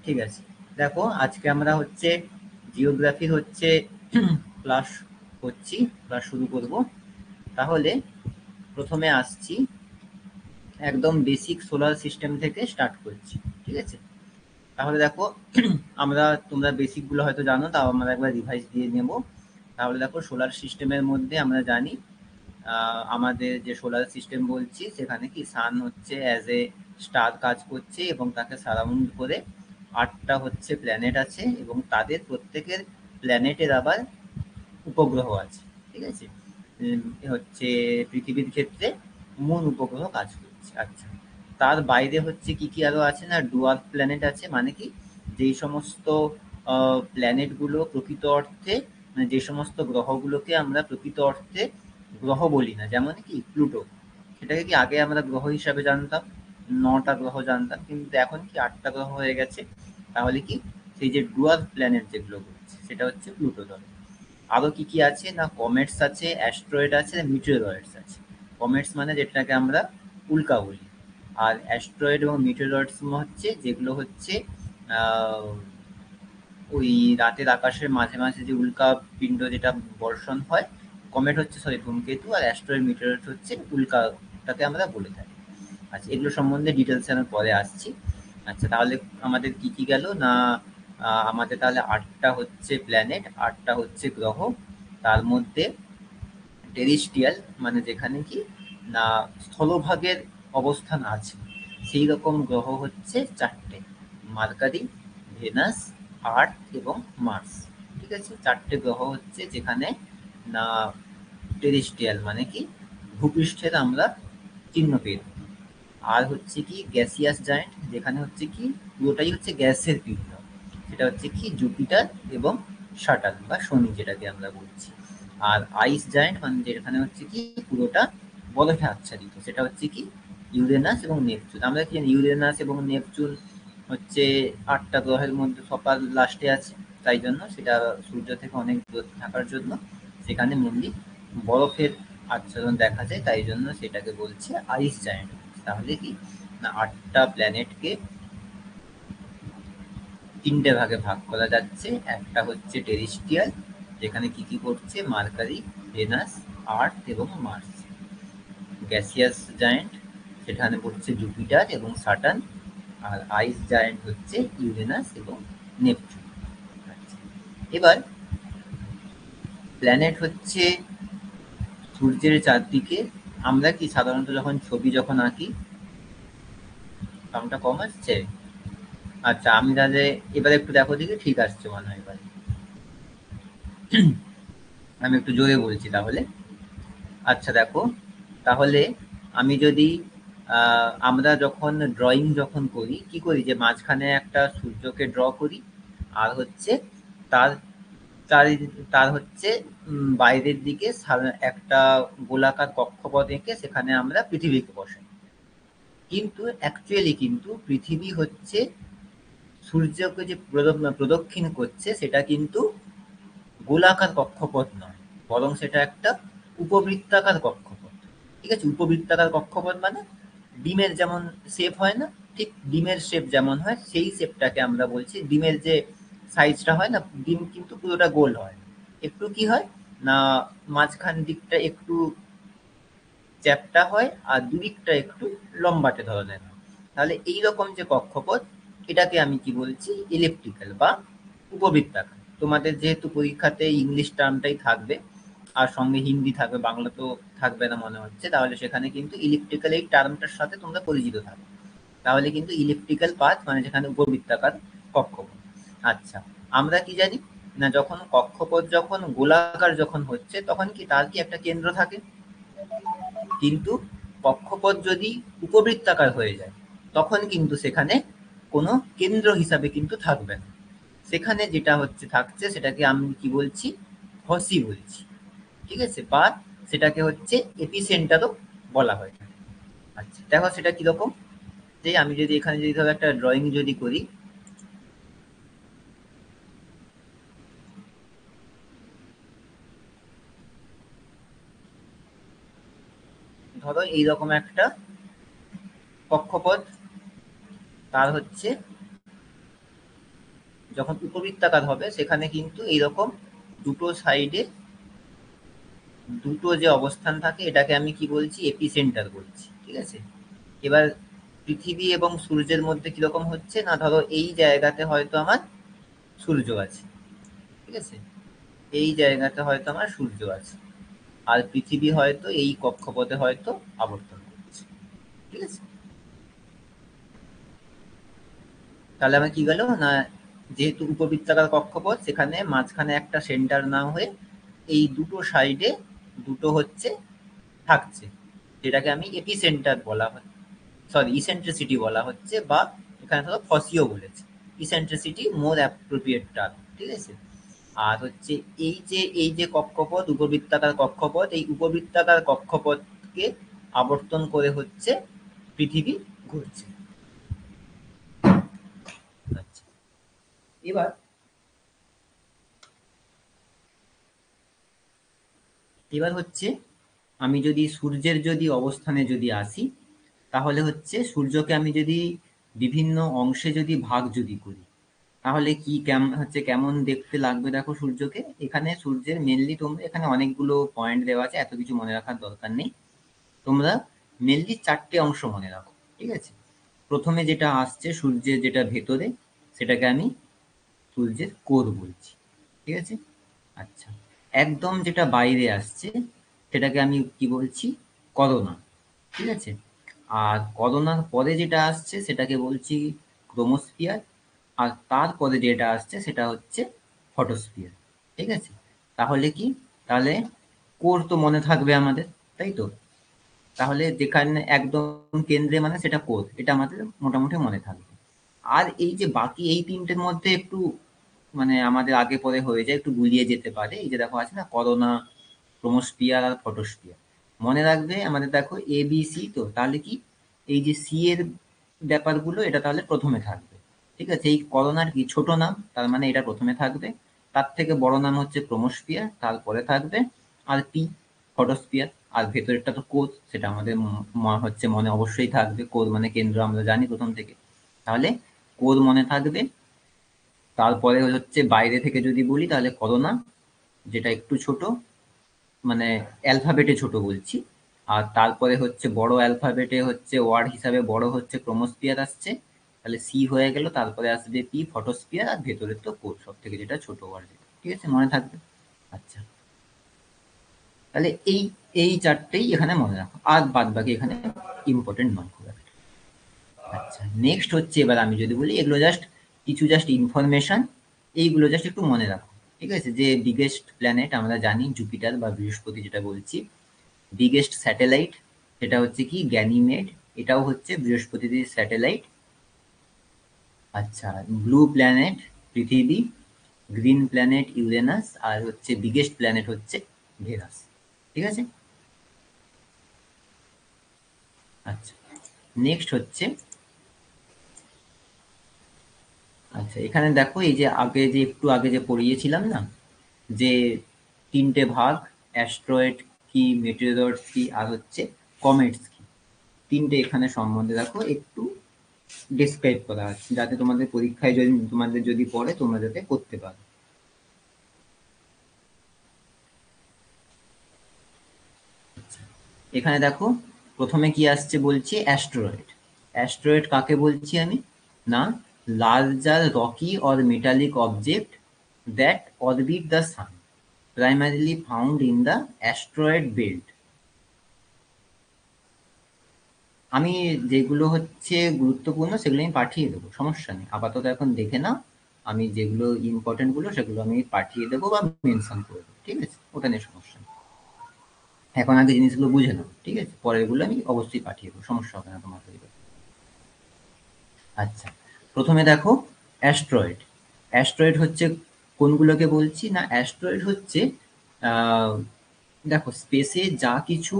ঠিক আছে, দেখো আজকে আমরা হচ্ছে জিওগ্রাফি হচ্ছে ক্লাস করছি, ক্লাস শুরু করব। তাহলে প্রথমে আসছি, একদম বেসিক সোলার সিস্টেম থেকে স্টার্ট করছি। ঠিক আছে, তাহলে দেখো তোমরা বেসিক গুলো হয়তো জানো, তাও আমরা একবার রিভাইজ দিয়ে নেব। তাহলে দেখো সোলার সিস্টেমের মধ্যে আমরা জানি আমাদের যে সোলার সিস্টেম বলছি সেখানে কি সান হচ্ছে অ্যাজ এ স্টার কাজ করছে এবং তাকে সারাউন্ড করে ৮টা হচ্ছে প্ল্যানেট আছে এবং তাদের প্রত্যেকের প্ল্যানেটের আবার উপগ্রহ আছে। ঠিক আছে, হচ্ছে পৃথিবীর ক্ষেত্রে মূল উপগ্রহ কাজ করছে। আচ্ছা, তার বাইরে হচ্ছে কি কি আরো আছে না, ডুয়ার্ফ প্ল্যানেট আছে, মানে কি যেই সমস্ত প্ল্যানেটগুলো প্রকৃত অর্থে, মানে যে সমস্ত গ্রহগুলোকে আমরা প্রকৃত অর্থে গ্রহ বলি না, যেমন কি প্লুটো, সেটাকে কি আগে আমরা গ্রহ হিসাবে জানতাম, ৯টা গ্রহ জানতাম, কিন্তু এখন কি ৮টা গ্রহ হয়ে গেছে। তাহলে কি সেই যে ডুয়ার্ফ প্ল্যানেট যেগুলো বলছে সেটা হচ্ছে প্লুটো ধরো। আরো কি কি আছে না, কমেটস আছে, অ্যাস্ট্রয়েড আছে, মিটেরয়েডস আছে। কমেটস মানে যেটাকে আমরা উল্কা বলি, আর অ্যাস্ট্রয়েড এবং মিটেরয়েডস হচ্ছে যেগুলো হচ্ছে আহ, ওই রাতের আকাশের মাঝে মাঝে যে উল্কা পিণ্ড যেটা বর্ষণ হয়। কমেট হচ্ছে সরি ধূমকেতু, আর অ্যাস্ট্রয়েড মিটেরয়েড হচ্ছে উল্কাটাকে আমরা বলে থাকি। আচ্ছা, এগুলো সম্বন্ধে ডিটেলসে আমি পরে আসছি। আচ্ছা, তাহলে আমাদের কি কি গেল না, আমাদের তাহলে ৮টা হচ্ছে প্ল্যানেট, ৮টা হচ্ছে গ্রহ। তার মধ্যে টেরিস্ট্রিয়াল মানে যেখানে কি না স্থলভাগের অবস্থান আছে, সেই রকম গ্রহ হচ্ছে ৪টে: মার্কারি, ভেনাস, আর্থ এবং মার্স। ঠিক আছে, ৪টে গ্রহ হচ্ছে যেখানে না টেরিস্ট্রিয়াল মানে কি ভূপৃষ্ঠের আমরা চিহ্ন পেয়ে থাকি। আর হচ্ছে কি গ্যাসিয়াস জায়েন্ট, যেখানে হচ্ছে কি পুরোটাই হচ্ছে গ্যাসের পিণ্ড, সেটা হচ্ছে কি জুপিটার এবং সাটার্ন বা শনি যেটাকে আমরা বলছি। আর আইস জায়েন্ট মানে যেখানে হচ্ছে কি পুরোটা বরফে আচ্ছাদিত, সেটা হচ্ছে কি ইউরেনাস এবং নেপচুন। আমরা কি জানি ইউরেনাস এবং নেপচুন হচ্ছে ৮টা গ্রহের মধ্যে সবার লাস্টে আছে, তাই জন্য সেটা সূর্য থেকে অনেক দূরে থাকার জন্য সেখানে মেনলি বরফের আচ্ছাদন দেখা যায়, তাই জন্য সেটাকে বলছে আইস জায়ান্ট। তাহলে কি না ৮টা প্ল্যানেটকে ৩টে ভাগে ভাগ করা যাচ্ছে। একটা হচ্ছে টেরিস্ট্রিয়াল, যেখানে কি কি পড়ছে মার্কারি, ভেনাস, আর্থ এবং মার্স। গ্যাসিয়াস জায়ান্ট, সেখানে পড়ছে জুপিটার এবং সাটার্ন। আর আইস জায়ান্ট হচ্ছে ইউরেনাস এবং নেপচুন। আচ্ছা, এবার প্ল্যানেট হচ্ছে সূর্যের চারদিকে। আমরা কি সাধারণত যখন ছবি যখন আঁকি, সাউন্ডটা কম আসছে? আচ্ছা, আমি তাহলে এবার একটু দেখো দেখি, ঠিক আসছে মনে হয় এবার। আমি একটু জোরে বলছি তাহলে। আচ্ছা দেখো, তাহলে আমি যদি আমরা যখন ড্রয়িং যখন করি কি করি, যে মাঝখানে একটা সূর্যকে ড্র করি, আর হচ্ছে তার চারি তার হচ্ছে বাইরের দিকে একটা গোলাকার কক্ষপথ এঁকে সেখানে আমরা পৃথিবীকে বসাই। কিন্তু অ্যাকচুয়ালি কিন্তু পৃথিবী হচ্ছে সূর্যকে যে প্রদক্ষিণ করছে সেটা কিন্তু গোলাকার কক্ষপথ নয়, বরং সেটা একটা উপবৃত্তাকার কক্ষপথ। ঠিক আছে, উপবৃত্তাকার কক্ষপথ মানে ডিমের যেমন শেপ হয় না, ঠিক ডিমের শেপ যেমন হয় সেই শেপটাকে আমরা বলছি। ডিমের যে সাইজটা হয় না, ডিম কিন্তু পুরোটা গোল হয়, একটু কি হয় না মাঝখান দিকটা একটু চ্যাপ্টা হয় আর দুদিকটা একটু লম্বাটে ধরনের হয়। তাহলে এইরকম যে কক্ষপথ, এটাকে আমি কি বলছি ইলিপ্টিক্যাল বা উপবৃত্তাকার। তোমাদের যেহেতু পরীক্ষাতে ইংলিশ টার্মটাই থাকবে আর সঙ্গে হিন্দি থাকবে, বাংলা তো থাকবে না মনে হচ্ছে, তাহলে সেখানে কিন্তু ইলিপ্টিক্যাল এই টার্মটার সাথে তোমরা পরিচিত থাকবে। তাহলে কিন্তু ইলিপ্টিক্যাল পাথ মানে যেখানে উপবৃত্তাকার কক্ষপথ। আচ্ছা, আমরা কি জানি না যখন কক্ষপথ যখন গোলাকার যখন হচ্ছে তখন কি তার কি একটা কেন্দ্র থাকে, কিন্তু কক্ষপথ যদি উপবৃত্তাকার হয়ে যায় তখন কিন্তু সেখানে কোনো কেন্দ্র হিসাবে কিন্তু থাকবে না। সেখানে যেটা হচ্ছে থাকছে সেটাকে আমি কি বলছি ফসি বলছি। ঠিক আছে, বা সেটাকে হচ্ছে এপিসেন্টারও বলা হয় থাকে। আচ্ছা দেখো সেটা কিরকম, যে আমি যদি এখানে যদি ধরো একটা ড্রয়িং যদি করি, ধরো এইরকম একটা কক্ষপথ, তার হচ্ছে যখন উপবৃত্তাকার হবে সেখানে কিন্তু এইরকম দুটো সাইডে দুটো যে অবস্থান থাকে এটাকে আমি কি বলছি, এপিসেন্টার বলছি। ঠিক আছে, এবার পৃথিবী এবং সূর্যের মধ্যে কিরকম হচ্ছে না, ধরো এই জায়গাতে হয়তো আমার সূর্য আছে। ঠিক আছে, এই জায়গাতে হয়তো আমার সূর্য আছে, আর পৃথিবী হয়তো এই কক্ষপথে হয়তো আবর্তন করছে। ঠিক আছে, তাহলে আমার কি গেল না, যেহেতু উপবৃত্তাকার কক্ষপথ সেখানে মাঝখানে একটা সেন্টার না হয়ে এই দুটো সাইডে দুটো হচ্ছে থাকছে, যেটাকে আমি এপিসেন্টার বলা হয়, সরি ইসেন্ট্রিসিটি বলা হচ্ছে, বা এখানে ধরো ফসিও বলেছে। ইসেন্ট্রিসিটি মোর অ্যাপ্রোপ্রিয়েট টার্ম। ঠিক আছে, আর হচ্ছে এই যে কক্ষপথ, উপবৃত্তাকার কক্ষপথ, এই উপবৃত্তাকার কক্ষপথকে আবর্তন করে হচ্ছে পৃথিবী ঘুরছে। আচ্ছা, এবার এবার হচ্ছে আমি যদি সূর্যের যদি অবস্থানে যদি আসি, তাহলে হচ্ছে সূর্যকে আমি যদি বিভিন্ন অংশে যদি ভাগ যদি করি, তাহলে কি কেমন দেখতে লাগবে দেখো সূর্যকে। এখানে সূর্যের মেনলি তোমরা এখানে অনেকগুলো পয়েন্ট দেওয়া আছে, এত কিছু মনে রাখার দরকার নেই। তোমরা মেনলি চারটে অংশ মনে রাখো। ঠিক আছে, প্রথমে যেটা আসছে সূর্যের যেটা ভেতরে, সেটাকে আমি সূর্যের কোর বলছি। ঠিক আছে, আচ্ছা, একদম যেটা বাইরে আসছে সেটাকে আমি কি বলছি, করোনা। ঠিক আছে, আর করোনার পরে যেটা আসছে সেটাকে বলছি ক্রোমোস্ফিয়ার, আর তারপরে যেটা আসছে সেটা হচ্ছে ফটোস্ফিয়ার। ঠিক আছে, তাহলে কি, তাহলে কোর তো মনে থাকবে আমাদের, তাই তো? তাহলে যেখানে একদম কেন্দ্রে মানে সেটা কোর, এটা আমাদের মোটামুটি মনে থাকবে। আর এই যে বাকি এই তিনটের মধ্যে একটু মানে আমাদের আগে পরে হয়ে যায়, একটু গুলিয়ে যেতে পারে। এই যে দেখো আছে না, করোনা, ক্রোমোস্ফিয়ার আর ফটোস্ফিয়ার, মনে রাখবে আমাদের। দেখো এ বি সি, তো তাহলে কি এই যে সি এর ব্যাপারগুলো এটা তাহলে প্রথমে থাকবে। ঠিক আছে, এই করোনার কি ছোট নাম, তার মানে এটা প্রথমে থাকবে। তার থেকে বড় নাম হচ্ছে ক্রোমোস্ফিয়ার, তারপরে থাকবে আর পি, ফটোস্ফিয়ার। আর ভেতরেরটা তো কোর, সেটা আমাদের হচ্ছে মনে অবশ্যই থাকবে। কোর মানে কেন্দ্র, আমরা জানি প্রথম থেকে। তাহলে কোর মনে থাকবে। তারপরে হচ্ছে বাইরে থেকে যদি বলি তাহলে করোনা, যেটা একটু ছোট, মানে অ্যালফাবেটে ছোট বলছি। আর তারপরে হচ্ছে বড় অ্যালফাবেটে হচ্ছে ওয়ার্ড হিসাবে বড় হচ্ছে ক্রোমোস্ফিয়ার আসছে, তাহলে সি হয়ে গেল। তারপরে আসবে পি, ফটোস্ফিয়ার, আর ভেতরে তো কোর, সব থেকে যেটা ছোট ওয়ার্ড। ঠিক আছে, মনে থাকবে। আচ্ছা, তাহলে এই এই চারটেই এখানে মনে রাখো, আর বাদ বাকি এখানে ইম্পর্টেন্ট নয় খুব একটা। আচ্ছা, নেক্সট হচ্ছে এবার আমি যদি বলি, এগুলো জাস্ট কিছু জাস্ট ইনফরমেশন, এইগুলো জাস্ট একটু মনে রাখো। ঠিক আছে, যে বিগেস্ট প্ল্যানেট আমরা জানি জুপিটার বা বৃহস্পতি যেটা বলছি। বিগেস্ট স্যাটেলাইট সেটা হচ্ছে কি গ্যানিমেড, এটাও হচ্ছে বৃহস্পতির স্যাটেলাইট। আচ্ছা, ব্লু প্ল্যানেট পৃথিবী, গ্রিন প্ল্যানেট ইউরেনাস, আর হচ্ছে বিগেস্ট প্ল্যানেট হচ্ছে ভেনাস। ঠিক আছে, আচ্ছা, নেক্সট হচ্ছে, আচ্ছা এখানে দেখো এই যে আগে যে একটু আগে যে পড়িয়েছিলাম না, যে তিনটে ভাগ, অ্যাস্ট্রয়েড কি, মেটেরিয়র কি, আর হচ্ছে কমেটস কি, তিনটে এখানে সম্বন্ধে দেখো একটু ডিসক্রাইব করা আছে, যাতে তোমাদের পরীক্ষায় যদি তোমাদের যদি পড়ে তোমরা যাতে করতে পারো। এখানে দেখো প্রথমে কি আসছে বলছি, অ্যাস্ট্রয়েড। অ্যাস্ট্রয়েড কাকে বলছি আমি, না, larger Rocky or metallic object that orbit the sun, primarily found in the asteroid belt. আমি যেগুলো হচ্ছে গুরুত্বপূর্ণ সেগুলো আমি পাঠিয়ে দেবো, সমস্যা নেই। আপাতত এখন দেখে নাও, আমি যেগুলো ইম্পর্টেন্ট গুলো সেগুলো আমি পাঠিয়ে দেবো বা মেনশন করে দেবো। ঠিক আছে, ওটা নিয়ে সমস্যা নেই। এখন আগে জিনিসগুলো বুঝে নাও। ঠিক আছে, পরেরগুলো আমি অবশ্যই পাঠিয়ে দেবো, সমস্যা হবে না তোমার তৈরি। আচ্ছা, প্রথমে দেখো অ্যাস্ট্রয়েড। অ্যাস্ট্রয়েড হচ্ছে কোনগুলোকে বলছি না, অ্যাস্ট্রয়েড হচ্ছে আহ, দেখো স্পেসে যা কিছু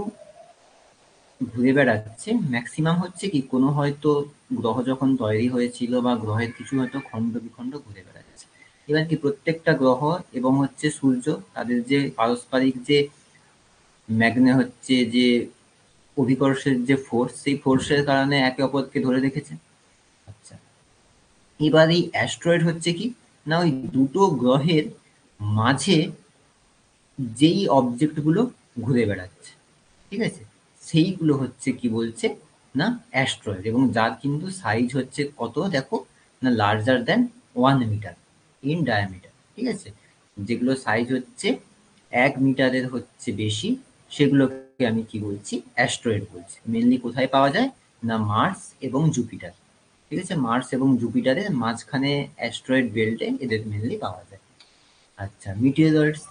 ঘুরে বেড়াচ্ছে ম্যাক্সিমাম হচ্ছে কি কোনো হয়তো গ্রহ যখন তৈরি হয়েছিল বা গ্রহের কিছু হয়তো খণ্ড বিখণ্ড ঘুরে বেড়াচ্ছে। এবার কি প্রত্যেকটা গ্রহ এবং হচ্ছে সূর্য, তাদের যে পারস্পরিক যে হচ্ছে যে অভিকর্ষের যে ফোর্স, সেই ফোর্সের কারণে একে অপরকে ধরে রেখেছে। আচ্ছা, এবার এই অ্যাস্ট্রয়েড হচ্ছে কি, না ওই দুটো গ্রহের মাঝে যেই অবজেক্টগুলো ঘুরে বেড়াচ্ছে, ঠিক আছে, সেইগুলো হচ্ছে কি বলছে না অ্যাস্ট্রয়েড, এবং যার কিন্তু সাইজ হচ্ছে কত দেখো না larger than 1 meter in diameter, ঠিক আছে, যেগুলো সাইজ হচ্ছে 1 মিটারের হচ্ছে বেশি, সেগুলোকে আমি কি বলছি অ্যাস্ট্রয়েড বলছি। মেনলি কোথায় পাওয়া যায় না মার্স এবং জুপিটার, ঠিক আছে, মার্স এবং জুপিটারের মাঝখানে অ্যাস্ট্রয়েড বেল্টে এদের মেনলি পাওয়া যায়। আচ্ছা মিটিওরয়েডস,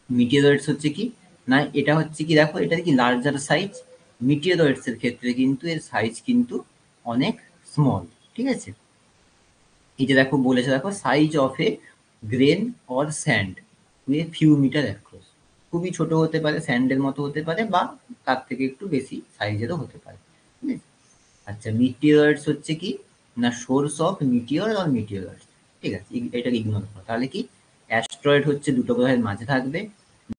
মিটিওরয়েডস হচ্ছে কি না এটা হচ্ছে কি দেখো এটা কি লার্জার সাইজ, মিটিওরয়েডস এর ক্ষেত্রে কিন্তু এর সাইজ কিন্তু অনেক স্মল, ঠিক আছে। এই যে দেখো বলেছে দেখো size of a grain or sand to a few meter across, খুবই ছোট হতে পারে, স্যান্ডের মতো হতে পারে বা তার থেকে একটু বেশি সাইজেরও হতে পারে, ঠিক আছে। আচ্ছা মিটিওরয়েডস হচ্ছে কি না সোর্স অফ মিটিওর অর মিটিওরয়েডস, ঠিক আছে, এটাকে ইগনোর করো। তাহলে কি অ্যাস্ট্রয়েড হচ্ছে দুটো গ্রহের মাঝে থাকবে,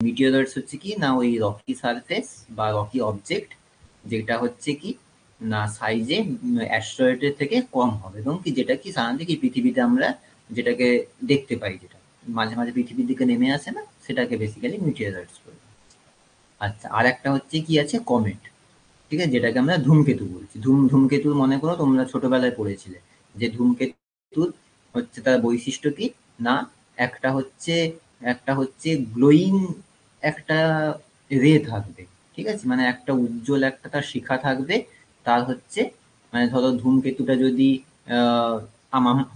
মিটিওরয়েডস হচ্ছে কি না ওই রকি সারফেস বা রকি অবজেক্ট যেটা হচ্ছে কি না সাইজে অ্যাস্ট্রয়েডের থেকে কম হবে, এবং কি যেটা কি সাধারণত কি পৃথিবীতে আমরা যেটাকে দেখতে পাই, যেটা মাঝে মাঝে পৃথিবীর দিকে নেমে আসে না, সেটাকে বেসিক্যালি মিটিওরয়েডস বলে। আচ্ছা আর একটা হচ্ছে কি আছে কমেট, ঠিক আছে, যেটাকে আমরা ধূমকেতু বলছি। ধূমকেতুর মনে করো তোমরা ছোটবেলায় পড়েছিলে যে ধূমকেতুর হচ্ছে তার বৈশিষ্ট্য কি না একটা হচ্ছে গ্লোয়িং একটা রে থাকবে, ঠিক আছে, মানে একটা উজ্জ্বল একটা তার শিখা থাকবে, তার হচ্ছে মানে ধরো ধূমকেতুটা যদি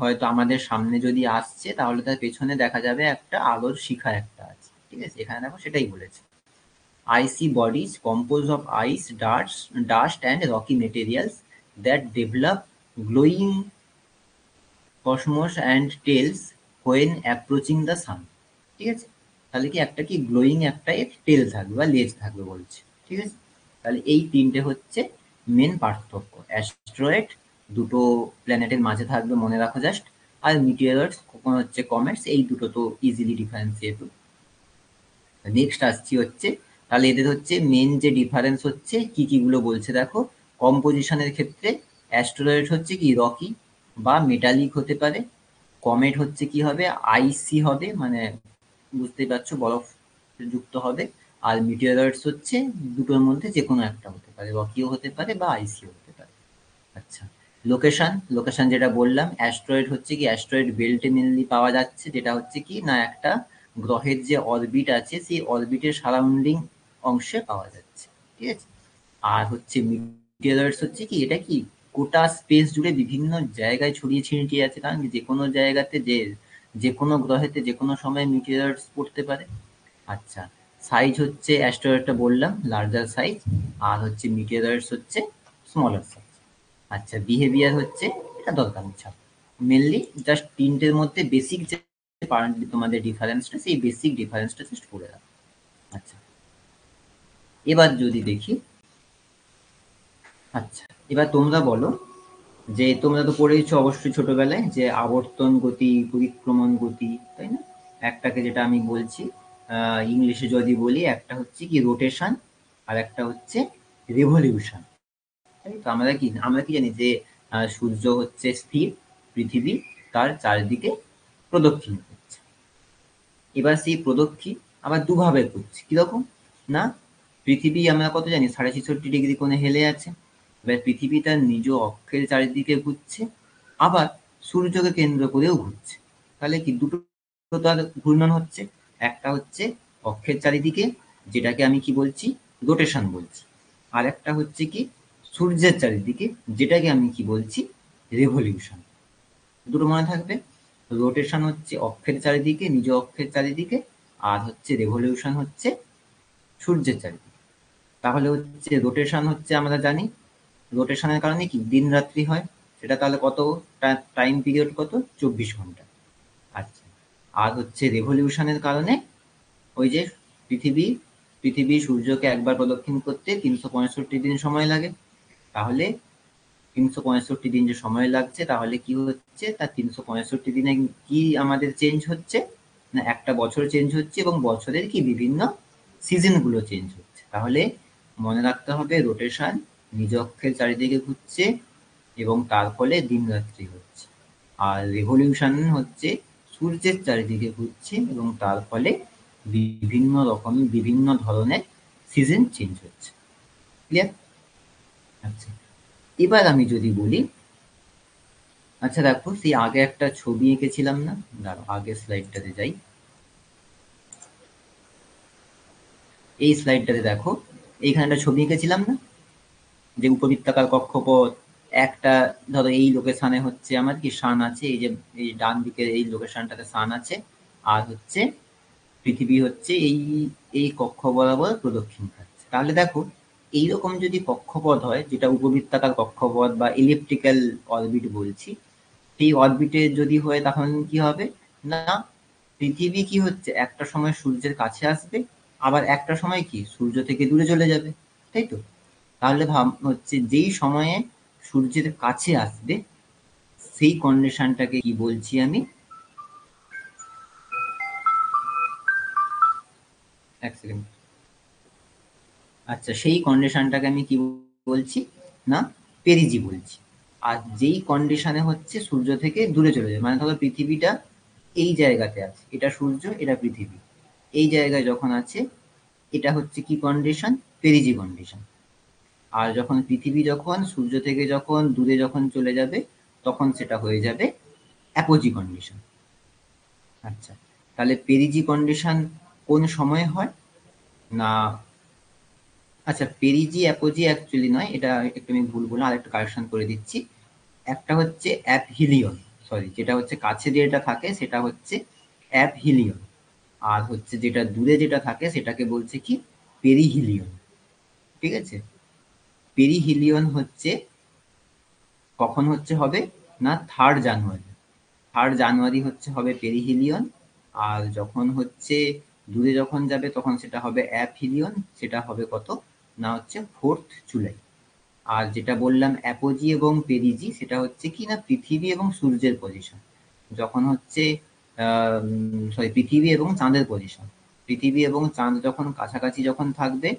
হয়তো আমাদের সামনে যদি আসছে তাহলে তার পেছনে দেখা যাবে একটা আলোর শিখা একটা আছে, ঠিক আছে, এখানে দেখো সেটাই বলেছে। Icy bodies composed of ice, dust and rocky materials that develop glowing cosmos and tails when approaching the sun, ঠিক আছে, তাহলে কি একটা কি গ্লোয়িং একটা এর টেল থাকবে বা লেজ থাকবে বলছে, ঠিক আছে। তাহলে এই তিনটে হচ্ছে মেন পার্থক্য, অ্যাস্ট্রয়েড দুটো প্ল্যানেটের মাঝে থাকবে মনে রাখো জাস্ট, আর মিটিওরয়েডস হচ্ছে কমেটস, এই দুটো তো ইজিলি ডিফারেন্সিয়েবল। নেক্সট আসছি হচ্ছে তাহলে এদের হচ্ছে মেন যে ডিফারেন্স হচ্ছে কি কিগুলো বলছে দেখো। কম্পোজিশনের ক্ষেত্রে অ্যাস্টেরয়েড হচ্ছে কি রকি বা মেটালিক হতে পারে, কমেট হচ্ছে কি হবে আইসি হবে, মানে বুঝতেই পারছো বরফ যুক্ত হবে, আর মিটিওরয়েডস হচ্ছে দুটোর মধ্যে যে কোনো একটা হতে পারে, রকিও হতে পারে বা আইসিও হতে পারে। আচ্ছা লোকেশন, লোকেশন যেটা বললাম অ্যাস্ট্রয়েড হচ্ছে কি অ্যাস্ট্রয়েড বেল্টে মেনলি পাওয়া যাচ্ছে, যেটা হচ্ছে কি না একটা গ্রহের যে অরবিট আছে সেই অরবিটের সারাউন্ডিং অংশে পাওয়া যাচ্ছে, ঠিক আছে। আর হচ্ছে মিটিওরয়েডস হচ্ছে কি এটা কি গোটা স্পেস জুড়ে বিভিন্ন জায়গায় ছড়িয়ে ছিটিয়ে আছে, কারণ কি যে কোনো জায়গাতে যে কোনো গ্রহেতে যে কোনো সময় মিটিওরয়েডস পড়তে পারে। আচ্ছা সাইজ হচ্ছে অ্যাস্ট্রয়েডটা বললাম লার্জার সাইজ, আর হচ্ছে মিটিওরয়েডস হচ্ছে স্মলার সাইজ। আচ্ছা বিহেভিয়ার হচ্ছে এটা দরকার নেই ছাড়ো, মেনলি জাস্ট তিনটের মধ্যে বেসিক যে তোমাদের ডিফারেন্সটা সেই বেসিক ডিফারেন্সটা জাস্ট করে রাখো। আচ্ছা এবার যদি দেখি, আচ্ছা এবার তোমরা বলো যে তোমরা তো পড়েছো অবশ্যই ছোটবেলায় যে আবর্তন গতি পরিক্রমণ গতি, তাই না, একটাকে যেটা আমি বলছি ইংলিশে যদি বলি একটা হচ্ছে কি রোটেশন আর একটা হচ্ছে রেভলিউশন, তাই তো আমরা কি জানি যে সূর্য হচ্ছে স্থির, পৃথিবী তার চারিদিকে প্রদক্ষিণ করছে। এবার সেই প্রদক্ষিণ আবার দুভাবে করছে কিরকম না পৃথিবী আমরা কত জানি 66.5 ডিগ্রি কোণে হেলে আছে, এবার পৃথিবী তার নিজ অক্ষের চারিদিকে ঘুরছে, আবার সূর্যকে কেন্দ্র করেও ঘুরছে। তাহলে কি দুটো তার ঘূর্ণন হচ্ছে, একটা হচ্ছে অক্ষের চারিদিকে যেটাকে আমি কি বলছি রোটেশন বলছি, আর একটা হচ্ছে কি সূর্যের চারিদিকে যেটাকে আমি কি বলছি রেভলিউশন। দুটো মনে থাকবে, রোটেশন হচ্ছে অক্ষের চারিদিকে নিজ অক্ষের চারিদিকে, আর হচ্ছে রেভলিউশন হচ্ছে সূর্যের চারিদিকে। তাহলে হচ্ছে রোটেশন হচ্ছে আমরা জানি রোটেশনের কারণে কি দিন রাত্রি হয়, সেটা তাহলে কত টাইম পিরিয়ড কত 24 ঘন্টা। আচ্ছা আর হচ্ছে রেভলিউশনের কারণে ওই যে পৃথিবী পৃথিবী সূর্যকে একবার প্রদক্ষিণ করতে 365 দিন সময় লাগে, তাহলে 365 দিন যে সময় লাগছে তাহলে কি হচ্ছে তার 365 দিনে কি আমাদের চেঞ্জ হচ্ছে না একটা বছর চেঞ্জ হচ্ছে, এবং বছরের কি বিভিন্ন সিজন গুলো চেঞ্জ হচ্ছে। তাহলে মনে রাখতে হবে রোটেশন নিজ অক্ষের চারিদিকে ঘুরছে এবং তার ফলে দিন রাত্রি হচ্ছে, আর রেভলিউশন হচ্ছে সূর্যের চারিদিকে ঘুরছে এবং তার ফলে বিভিন্ন ধরনের সিজন চেঞ্জ হচ্ছে। ক্লিয়ার? আচ্ছা, এবার আমি যদি বলি, আচ্ছা দেখো সেই আগে একটা ছবি এঁকেছিলাম না, দাঁড়াও আগের স্লাইডটাতে যাই। এই স্লাইডটাতে দেখো, এইখানে একটা ছবি এঁকেছিলাম না, যে উপবৃত্তাকার কক্ষপথ, একটা ধরো এই লোকেশনে হচ্ছে আমার কি সান আছে, এই যে এই ডান দিকের এই লোকেশনটাতে সান আছে, আর হচ্ছে পৃথিবী হচ্ছে এই এই কক্ষ বরাবর প্রদক্ষিণ খাচ্ছে। তাহলে দেখো এইরকম যদি কক্ষপথ হয়, যেটা উপবৃত্তাকার কক্ষপথ বা ইলিপ্টিক্যাল অরবিট বলছি, সেই অরবিটে যদি হয় তখন কি হবে না, পৃথিবী কি হচ্ছে একটা সময় সূর্যের কাছে আসবে, আবার একটা সময় কি সূর্য থেকে দূরে চলে যাবে, তাই তো? তাহলে ভাব হচ্ছে যেই সময়ে সূর্যের কাছে আসবে সেই কন্ডিশনটাকে কি বলছি আমি, এক সেকেন্ড, আচ্ছা সেই কন্ডিশনটাকে আমি কি বলছি না, পেরিজি বলছি। আর যেই কন্ডিশনে হচ্ছে সূর্য থেকে দূরে চলে যায়, মানে ধরো পৃথিবীটা এই জায়গাতে আছে, এটা সূর্য এটা পৃথিবী, এই জায়গায় যখন আছে এটা হচ্ছে কি কন্ডিশন, পেরিজি কন্ডিশন। আর যখন পৃথিবী যখন সূর্য থেকে যখন দূরে যখন চলে যাবে তখন সেটা হয়ে যাবে অ্যাপোজি কন্ডিশন। আচ্ছা, তাহলে পেরিজি কন্ডিশন কোন সময়ে হয় না, আচ্ছা পেরিজি অ্যাপোজি অ্যাকচুয়ালি নয়, এটা একটু আমি ভুল বললাম, আর একটু কারেকশন করে দিচ্ছি। একটা হচ্ছে অ্যাপহিলিয়ন, সরি, যেটা হচ্ছে কাছে যেটা থাকে সেটা হচ্ছে অ্যাপহিলিয়ন, আর হচ্ছে যেটা দূরে যেটা থাকে সেটাকে বলছে কি পেরিহিলিয়ন। ঠিক আছে? পেরিহিলিয়ন হচ্ছে কখন হচ্ছে হবে না, 3rd জানুয়ারি। 3rd জানুয়ারি হচ্ছে হবে পেরিহিলিয়ন। আর যখন হচ্ছে দূরে যখন যাবে তখন সেটা হবে অ্যাপহিলিয়ন, সেটা হবে কত না হচ্ছে 4th জুলাই। আর যেটা বললাম অ্যাপোজি এবং পেরিজি, সেটা হচ্ছে কি না পৃথিবী এবং সূর্যের পজিশন, যখন হচ্ছে সরি পৃথিবী এবং চাঁদের পজিশন, পৃথিবী এবং চাঁদ যখন কাছাকাছি যখন থাকবে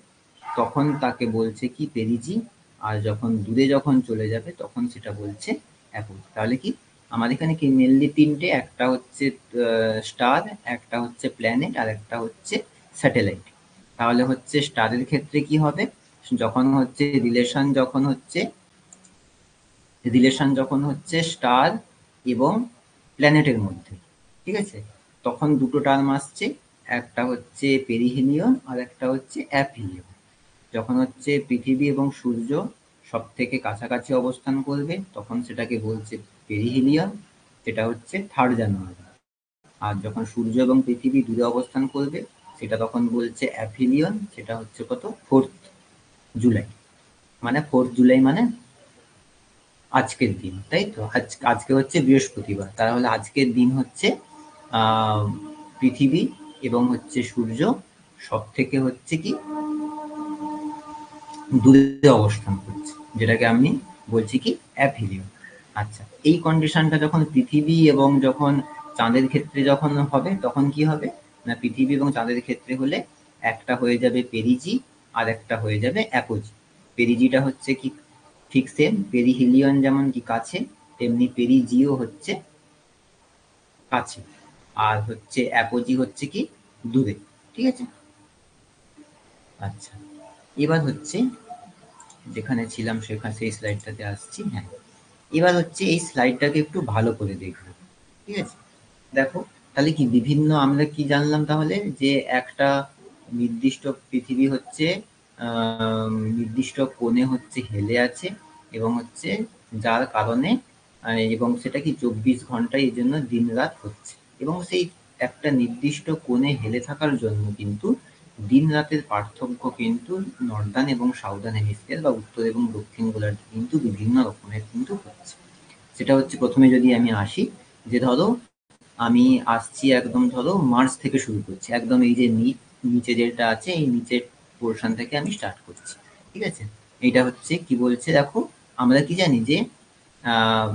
তখন তাকে বলছে কি পেরিজি, আর যখন দূরে যখন চলে যাবে তখন সেটা বলছে অ্যাপোজি। তাহলে কি আমার এখানে কি মেনলি তিনটে, একটা হচ্ছে স্টার, একটা হচ্ছে প্ল্যানেট, আর একটা হচ্ছে স্যাটেলাইট। তাহলে হচ্ছে স্টারের ক্ষেত্রে কি হবে, যখন হচ্ছে রিলেশন যখন হচ্ছে স্টার এবং প্ল্যানেটের মধ্যে, ঠিক আছে, তখন দুটো টার্ম আসছে, একটা হচ্ছে পেরিহিলিয়ন আর একটা হচ্ছে অ্যাপহিলিয়ন। যখন হচ্ছে পৃথিবী এবং সূর্য সব থেকে কাছাকাছি অবস্থান করবে তখন সেটাকে বলছে পেরিহিলিয়ন, যেটা হচ্ছে 3rd জানুয়ারি। আর যখন সূর্য এবং পৃথিবী দূরে অবস্থান করবে সেটা তখন বলছে অ্যাপহিলিয়ন, সেটা হচ্ছে কত 4th জুলাই। মানে 4th জুলাই মানে আজকের দিন, তাই তো? আজকে হচ্ছে বৃহস্পতিবার, তাহলে আজকের দিন হচ্ছে পৃথিবী এবং হচ্ছে সূর্য সব থেকে হচ্ছে কি দূরে অবস্থান করছে, যেটাকে আমি বলছি কি অ্যাপহিলিয়ন। আচ্ছা, এই কন্ডিশনটা যখন পৃথিবী এবং যখন চাঁদের ক্ষেত্রে যখন হবে তখন কি হবে না, পৃথিবী এবং চাঁদের ক্ষেত্রে হলে একটা হয়ে যাবে পেরিজি আর একটা হয়ে যাবে অ্যাপোজি। পেরিজিটা হচ্ছে কি ঠিক সেম, পেরিহিলিয়ন যেমন কি কাছে, তেমনি পেরিজিও হচ্ছে কাছে, আর হচ্ছে অ্যাপোজি হচ্ছে কি দূরে। ঠিক আছে? আচ্ছা, এবার হচ্ছে যেখানে ছিলাম সেখানে সেই স্লাইডটাতে আসছি। হ্যাঁ, এবার হচ্ছে এই স্লাইডটাকে একটু ভালো করে দেখবো। ঠিক আছে? দেখো তাহলে কি বিভিন্ন আমরা কি জানলাম তাহলে, যে একটা নির্দিষ্ট পৃথিবী হচ্ছে নির্দিষ্ট কোণে হচ্ছে হেলে আছে এবং হচ্ছে যার কারণে এবং সেটা কি 24 ঘন্টায় এই জন্য দিন রাত হচ্ছে, এবং সেই একটা নির্দিষ্ট কোণে হেলে থাকার জন্য কিন্তু দিন রাতের পার্থক্য কিন্তু নর্দার্ন এবং সাউদার্ন হেমিস্ফিয়ার বা উত্তর এবং দক্ষিণ গোলার্ধে কিন্তু বিভিন্ন রকমের কিন্তু হচ্ছে। সেটা হচ্ছে প্রথমে যদি আমি আসি, যে ধরো আমি আসছি একদম ধরো মার্চ থেকে শুরু করছি, একদম এই যে নিচে যেটা আছে এই নিচের পোর্শন থেকে আমি স্টার্ট করছি। ঠিক আছে? এইটা হচ্ছে কি বলছে দেখো, আমরা কি জানি যে আহ,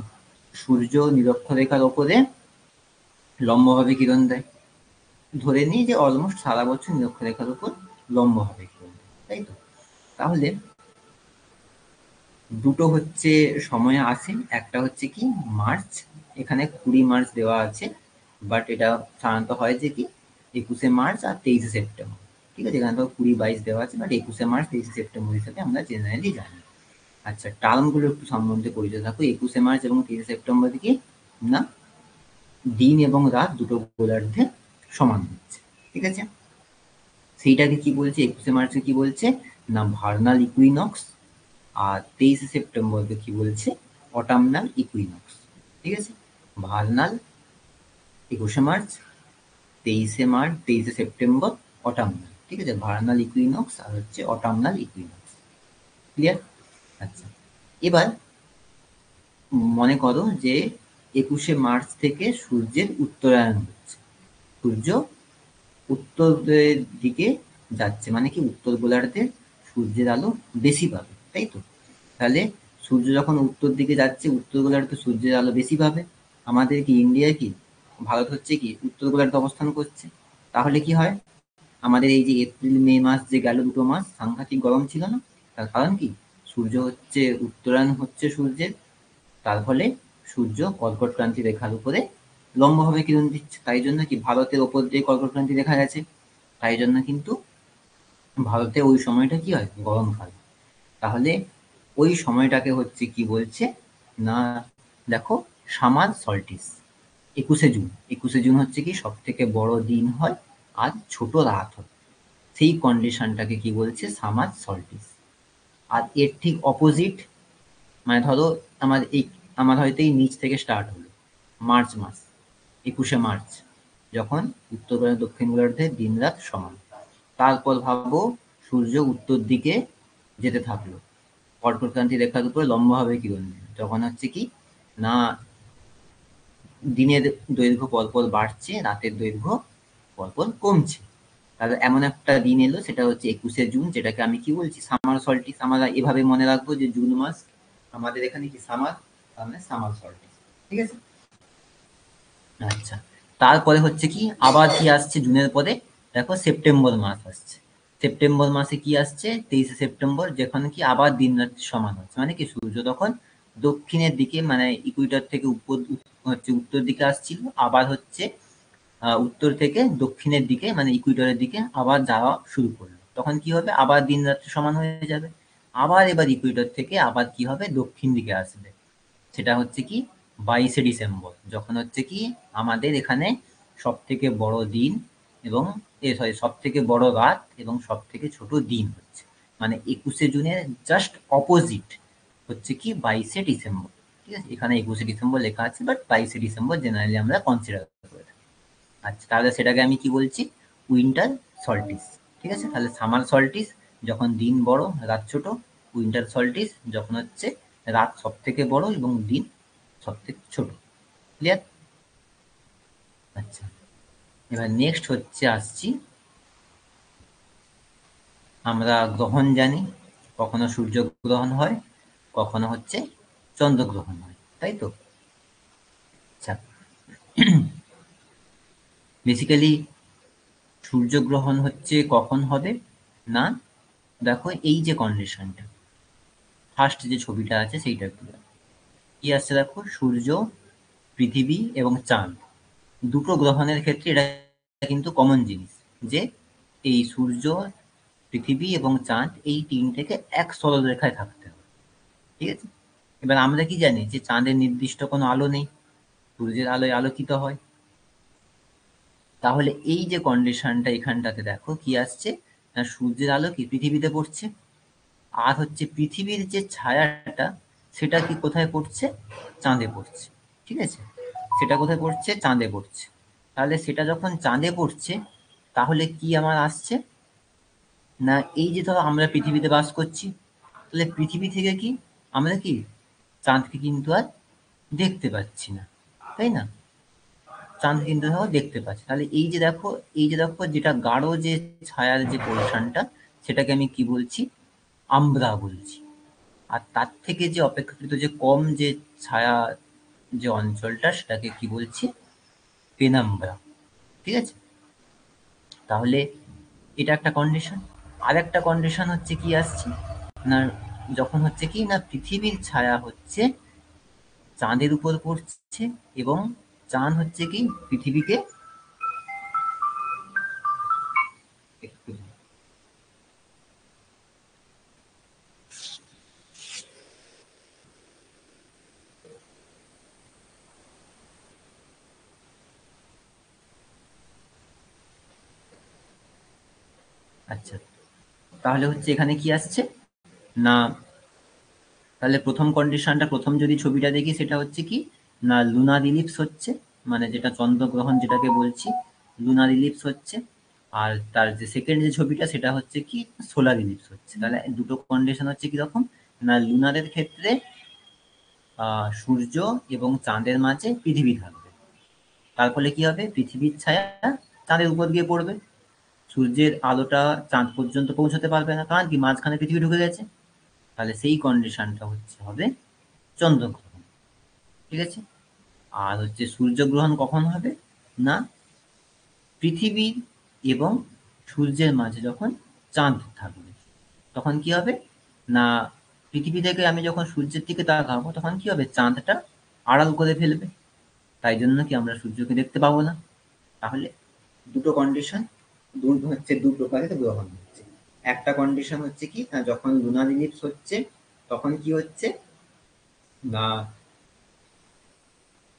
সূর্য নিরক্ষরেখার ওপরে লম্বভাবে কিরণ দেয়, ধরে নিই যে অলমোস্ট সারা বছর নিরক্ষরেখার উপর লম্বভাবে কিরণ দেয়, তাই তো? তাহলে দুটো হচ্ছে সময় আসে, একটা হচ্ছে কি মার্চ, এখানে 20 মার্চ দেওয়া আছে, বাট এটা সাধারণত হয় যে কি 21শে মার্চ আর 23শে সেপ্টেম্বর। ঠিক আছে, এখানে তো 20-22 দেওয়া আছে, বাট 21শে মার্চ 23শে সেপ্টেম্বর হিসাবে আমরা জেনারেলি জানি। আচ্ছা, টার্মগুলো একটু সম্বন্ধে পরিচয় থাকো। 21শে মার্চ এবং 23শে সেপ্টেম্বর কি না দিন এবং রাত দুটো গোলার্ধে সমান হচ্ছে। ঠিক আছে, সেইটাকে কি বলছে 21শে মার্চে কি বলছে না ভার্নাল ইকুইনক্স, আর 23শে সেপ্টেম্বরকে কি বলছে অটামনাল ইকুইনক্স। ঠিক আছে, ভার্নাল 21শে মার্চ, 23শে সেপ্টেম্বর অটামনাল। ঠিক আছে, ভার্নাল ইকুইনক্স আর হচ্ছে অটামনাল ইকুইনক্স। ক্লিয়ার? আচ্ছা, এবার মনে করো যে 21শে মার্চ থেকে সূর্যের উত্তরায়ণ হচ্ছে, সূর্য উত্তরের দিকে যাচ্ছে, মানে কি উত্তর গোলার্ধে সূর্যের আলো বেশি পাবে, তাই তো? তাহলে সূর্য যখন উত্তর দিকে যাচ্ছে, উত্তর গোলার্ধে সূর্যের আলো বেশি পাবে। আমাদের কি ইন্ডিয়া কি ভারত হচ্ছে কি উত্তর গোলার্ধে অবস্থান করছে। তাহলে কি হয়, আমাদের এই যে এপ্রিল মে মাস যে গেল, দুটো মাস সাংঘাতিক গরম ছিল না? তার কারণ কি সূর্য হচ্ছে উত্তরায়ণ হচ্ছে সূর্যের, তার ফলে সূর্য কর্কট ক্রান্তি রেখার উপরে লম্বভাবে কিরণ দিচ্ছে, তাই জন্য কি ভারতের ওপর দিয়ে কর্কট ক্রান্তি রেখা গেছে, তাই জন্য কিন্তু ভারতে ওই সময়টা কি হয় গরমকাল। তাহলে ওই সময়টাকে হচ্ছে কি বলছে না দেখো সামার সল্টিস। 21শে জুন, 21শে জুন হচ্ছে কি সব থেকে বড় দিন হয় আর ছোট রাত হয়, সেই কন্ডিশনটাকে কি বলছে সামার সল্টিস। আর এর ঠিক অপোজিট, মানে ধরো আমার হয়তো এই নিচ থেকে স্টার্ট হলো মার্চ মাস, 21শে মার্চ, যখন উত্তর গোলার্ধ দক্ষিণ গোলার্ধে দিন রাত সমান। তারপর ভাবো সূর্য উত্তর দিকে যেতে থাকলো, কর্কট ক্রান্তি রেখার উপরে লম্বভাবে কিরণ দিল, যখন হচ্ছে কি না দিনের দৈর্ঘ্য পরপর বাড়ছে, রাতের দৈর্ঘ্য পরপর কমছে। তাহলে এমন একটা দিন এলো, সেটা হচ্ছে 21শে জুন, যেটাকে আমি কি বলছি সামার সল্টিস। আমরা এভাবে মনে রাখবো যে জুন মাস আমাদের এখানে কি সামার, তার মানে সামার সল্টিস। ঠিক আছে, আচ্ছা। তারপরে হচ্ছে কি আবার কি আসছে জুনের পরে, দেখো সেপ্টেম্বর মাস আসছে। সেপ্টেম্বর মাসে কি আসছে 23শে সেপ্টেম্বর, যেখানে কি আবার দিন রাত সমান হচ্ছে, মানে কি সূর্য তখন দক্ষিণের দিকে মানে ইকুয়েটর থেকে হচ্ছে উত্তর দিকে আসছিল, আবার হচ্ছে উত্তর থেকে দক্ষিণের দিকে মানে ইকুয়েটরের দিকে আবার যাওয়া শুরু করলো। তখন কি হবে আবার দিন রাত্রি সমান হয়ে যাবে, আবার এবার ইকুয়েটর থেকে আবার কি হবে দক্ষিণ দিকে আসবে। সেটা হচ্ছে কি 22শে ডিসেম্বর, যখন হচ্ছে কি আমাদের এখানে সব থেকে বড় দিন এবং সব থেকে বড় রাত এবং সব থেকে ছোট দিন হচ্ছে, মানে 21শে জুনের জাস্ট অপোজিট হচ্ছে কি 22শে ডিসেম্বর। ঠিক আছে, এখানে 21শে ডিসেম্বর লেখা আছে, বাট 22শে ডিসেম্বর জেনারেলি আমরা কনসিডার করে থাকি। আচ্ছা, তাহলে সেটাকে আমি কি বলছি উইন্টার সল্টিস। ঠিক আছে, তাহলে সামার সল্টিস যখন দিন বড় রাত ছোট, উইন্টার সল্টিস যখন হচ্ছে রাত সব থেকে বড় এবং দিন সব থেকে ছোট। ক্লিয়ার? আচ্ছা, এবার নেক্সট হচ্ছে আসছি, আমরা গ্রহণ জানি, কখনো সূর্য গ্রহণ হয়, কখনো হচ্ছে চন্দ্রগ্রহণ হয়, তাই তো? আচ্ছা, বেসিক্যালি সূর্যগ্রহণ হচ্ছে কখন হবে না দেখো এই যে কন্ডিশনটা, ফার্স্ট যে ছবিটা আছে সেইটা একটু কি আসছে দেখো, সূর্য, পৃথিবী এবং চাঁদ দুটো গ্রহণের ক্ষেত্রে এটা কিন্তু কমন জিনিস যে এই সূর্য, পৃথিবী এবং চাঁদ এই তিনটেকে এক সরল রেখায় থাকতে হবে। ঠিক আছে, এবার আমরা কি জানি যে চাঁদের নির্দিষ্ট কোনো আলো নেই, সূর্যের আলোয় আলোকিত হয়। তাহলে এই যে কন্ডিশনটা এখানটাতে দেখো কি আসছে না সূর্যের আলো কি পৃথিবীতে পড়ছে, আর হচ্ছে পৃথিবীর যে ছায়াটা সেটা কি কোথায় পড়ছে চাঁদে পড়ছে। ঠিক আছে, সেটা কোথায় পড়ছে চাঁদে পড়ছে। তাহলে সেটা যখন চাঁদে পড়ছে তাহলে কি আমার আসছে না এই যে ধরো আমরা পৃথিবীতে বাস করছি, তাহলে পৃথিবী থেকে কি আমরা কি চাঁদকে কিন্তু আর দেখতে পাচ্ছি না, তাই না? চাঁদ কিন্তু ধরো দেখতে পাচ্ছি, তাহলে এই যে দেখো যেটা গাঢ় যে ছায়ার যে পোর্শনটা সেটাকে আমি কি বলছি আম্ব্রা বলছি। আর তার থেকে যে অপেক্ষাকৃত যে কম যে ছায়া যে অঞ্চলটা সেটাকে কি বলছি পেনাম্ব্রা। ঠিক আছে, তাহলে এটা একটা কন্ডিশন। আর একটা কন্ডিশন হচ্ছে কি আসছে না যখন হচ্ছে কি না পৃথিবীর ছায়া হচ্ছে চাঁদের উপর পড়ছে এবং চাঁদ হচ্ছে কি পৃথিবীকে একটু আচ্ছা, তাহলে হচ্ছে এখানে কি আসছে না, তাহলে প্রথম কন্ডিশনটা, প্রথম যদি ছবিটা দেখি সেটা হচ্ছে কি না লুনার ইলিপস হচ্ছে, মানে যেটা চন্দ্রগ্রহণ যেটাকে বলছি লুনার ইলিপস হচ্ছে। আর তার যে সেকেন্ড যে ছবিটা সেটা হচ্ছে কি সোলার ইলিপস হচ্ছে। তাহলে দুটো কন্ডিশন হচ্ছে কিরকম না লুনারের ক্ষেত্রে সূর্য এবং চাঁদের মাঝে পৃথিবী থাকবে, তার ফলে কি হবে পৃথিবীর ছায়া চাঁদের উপর গিয়ে পড়বে, সূর্যের আলোটা চাঁদ পর্যন্ত পৌঁছাতে পারবে না, কারণ কি মাঝখানে পৃথিবী ঢুকে গেছে। তাহলে সেই কন্ডিশনটা হচ্ছে হবে চন্দ্রগ্রহণ। ঠিক আছে। আর হচ্ছে সূর্যগ্রহণ কখন হবে না পৃথিবী এবং সূর্যের মাঝে যখন চাঁদ থাকবে তখন কি হবে না পৃথিবী থেকে আমি যখন সূর্যের দিকে তাকাবো তখন কি হবে চাঁদটা আড়াল করে ফেলবে, তাই জন্য কি আমরা সূর্যকে দেখতে পাবো না। তাহলে দুটো কন্ডিশন হচ্ছে দু প্রকারের গ্রহণ হচ্ছে। একটা কন্ডিশন হচ্ছে কি না যখন লুনার ইলিপস হচ্ছে তখন কি হচ্ছে না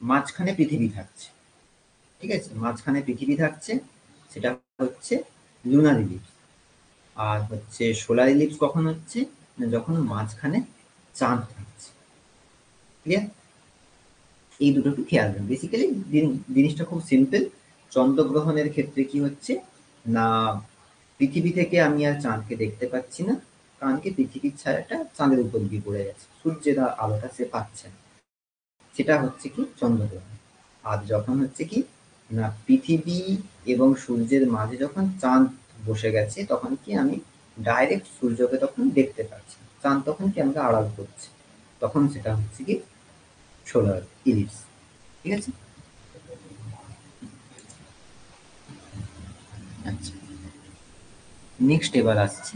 মাঝখানে পৃথিবী থাকছে। ঠিক আছে, মাঝখানে পৃথিবী থাকছে, সেটা হচ্ছে লুনার ইলিপস। আর হচ্ছে সোলার ইলিপস কখন হচ্ছে না যখন মাঝখানে চাঁদ থাকছে। ক্লিয়ার? এই দুটো একটু খেয়াল রাখবেন। বেসিক্যালি জিনিসটা খুব সিম্পল। চন্দ্রগ্রহণের ক্ষেত্রে কি হচ্ছে না পৃথিবী থেকে আমি আর চাঁদকে দেখতে পাচ্ছি না, কারণ কি পৃথিবীর ছায়াটা চাঁদের উপর দিয়ে পড়ে গেছে, সূর্যের আলোটা সে পাচ্ছে না, সেটা হচ্ছে কি চন্দ্রগ্রহণ। আর যখন হচ্ছে কি না পৃথিবী এবং সূর্যের মাঝে যখন চাঁদ বসে গেছে তখন কি আমি ডাইরেক্ট সূর্যকে তখন দেখতে পাচ্ছি, চাঁদ তখন কি আমাকে আড়াল করছে, তখন সেটা হচ্ছে কি সোলার ইলিপস। ঠিক আছে। আচ্ছা, নেক্সট এবার আসছি।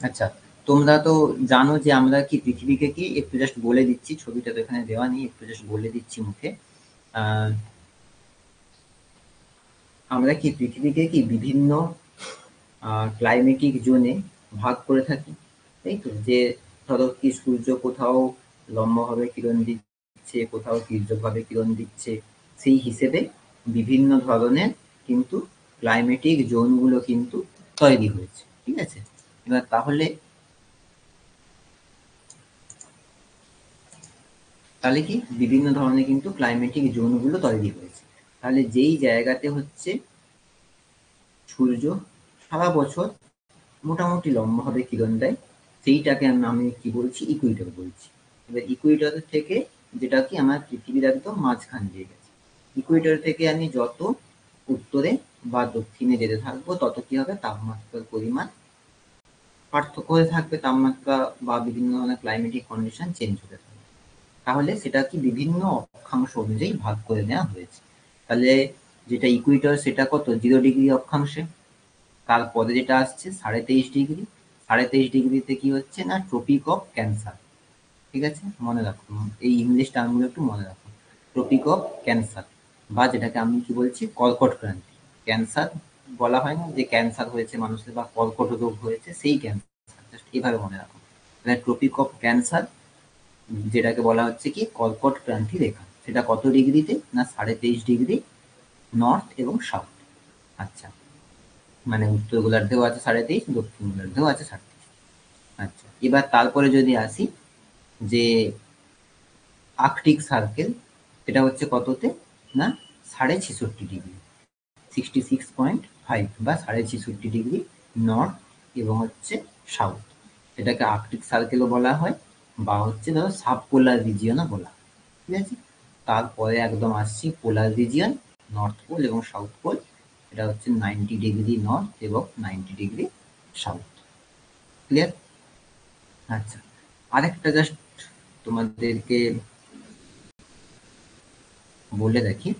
আচ্ছা, তোমরা তো জানো যে আমরা কি পৃথিবীকে কি একটু জাস্ট বলে দিচ্ছি, ছবিটা তো এখানে দেওয়া নেই, একটু জাস্ট বলে দিচ্ছি মুখে। আহ, আমরা কি পৃথিবীকে কি বিভিন্ন ক্লাইমেটিক জোনে ভাগ করে থাকি, তাই তো? যে ধরো কি সূর্য কোথাও লম্বভাবে কিরণ দিচ্ছে, কোথাও তির্যকভাবে কিরণ দিচ্ছে, সেই হিসেবে বিভিন্ন ধরনের কিন্তু ক্লাইমেটিক জোনগুলো কিন্তু তৈরি হয়েছে। ঠিক আছে। এবার তাহলে তাহলে কি বিভিন্ন ধরনের কিন্তু ক্লাইমেটিক জোনগুলো তৈরি হয়েছে। তাহলে যেই জায়গাতে হচ্ছে সূর্য সারা বছর মোটামুটি লম্বাভাবে কিরণ দেয় সেইটাকে আমি কি বলছি ইকুয়েটর বলছি। এবার ইকুয়েটর থেকে যেটা কি আমার পৃথিবীর একদম মাঝখান দিয়ে গেছে, ইকুয়েটর থেকে আমি যত উত্তরে বা দক্ষিণে যেতে থাকবো তত কি হবে তাপমাত্রার পরিমাণ পার্থক্য হয়ে থাকবে, তাপমাত্রা বা বিভিন্ন ধরনের ক্লাইমেটিক কন্ডিশন চেঞ্জ হতে থাকবে। তাহলে সেটা কি বিভিন্ন অক্ষাংশ অনুযায়ী ভাগ করে নেওয়া হয়েছে। তাহলে যেটা ইকুয়েটর সেটা কত 0 ডিগ্রি অক্ষাংশে, তারপরে যেটা আসছে 23.5 ডিগ্রি, 23.5 ডিগ্রিতে কি হচ্ছে না ট্রপিক অফ ক্যান্সার। ঠিক আছে, মনে রাখুন এই ইংলিশ টার্মগুলো একটু মনে রাখুন। ট্রপিক অফ ক্যান্সার বা যেটাকে আমি কি বলছি কর্কট ক্রান্তি। ক্যান্সার বলা হয় না যে ক্যান্সার হয়েছে মানুষের বা কর্কট রোগ হয়েছে, সেই ক্যান্সার জাস্ট এভাবে মনে রাখুন। তাহলে ট্রপিক অফ ক্যান্সার যেটাকে বলা হচ্ছে কি কর্কট ক্রান্তি রেখা, সেটা কত ডিগ্রিতে না 23.5 ডিগ্রি নর্থ এবং সাউথ। আচ্ছা, মানে উত্তর গোলার্ধেও আছে 23.5, দক্ষিণ গোলার্ধেও আছে 23.5। আচ্ছা, এবার তারপরে যদি আসি যে আর্কটিক সার্কেল, এটা হচ্ছে কততে না 66.5 ডিগ্রি, 66.5 বা 66.5 ডিগ্রি নর্থ এবং হচ্ছে সাউথ। এটাকে আর্কটিক সার্কেলও বলা হয় বা হচ্ছে ধরো সাব পোলার রিজিয়নও বলা হয়। ঠিক আছে। তারপরে একদম আসছি পোলার রিজিয়ন, নর্থ পোল এবং সাউথ পোল। এটা হচ্ছে 90 ডিগ্রি নর্থ এবং 90 ডিগ্রি সাউথ। ক্লিয়ার? আচ্ছা, আরেকটা জাস্ট তোমাদেরকে বলে রাখি,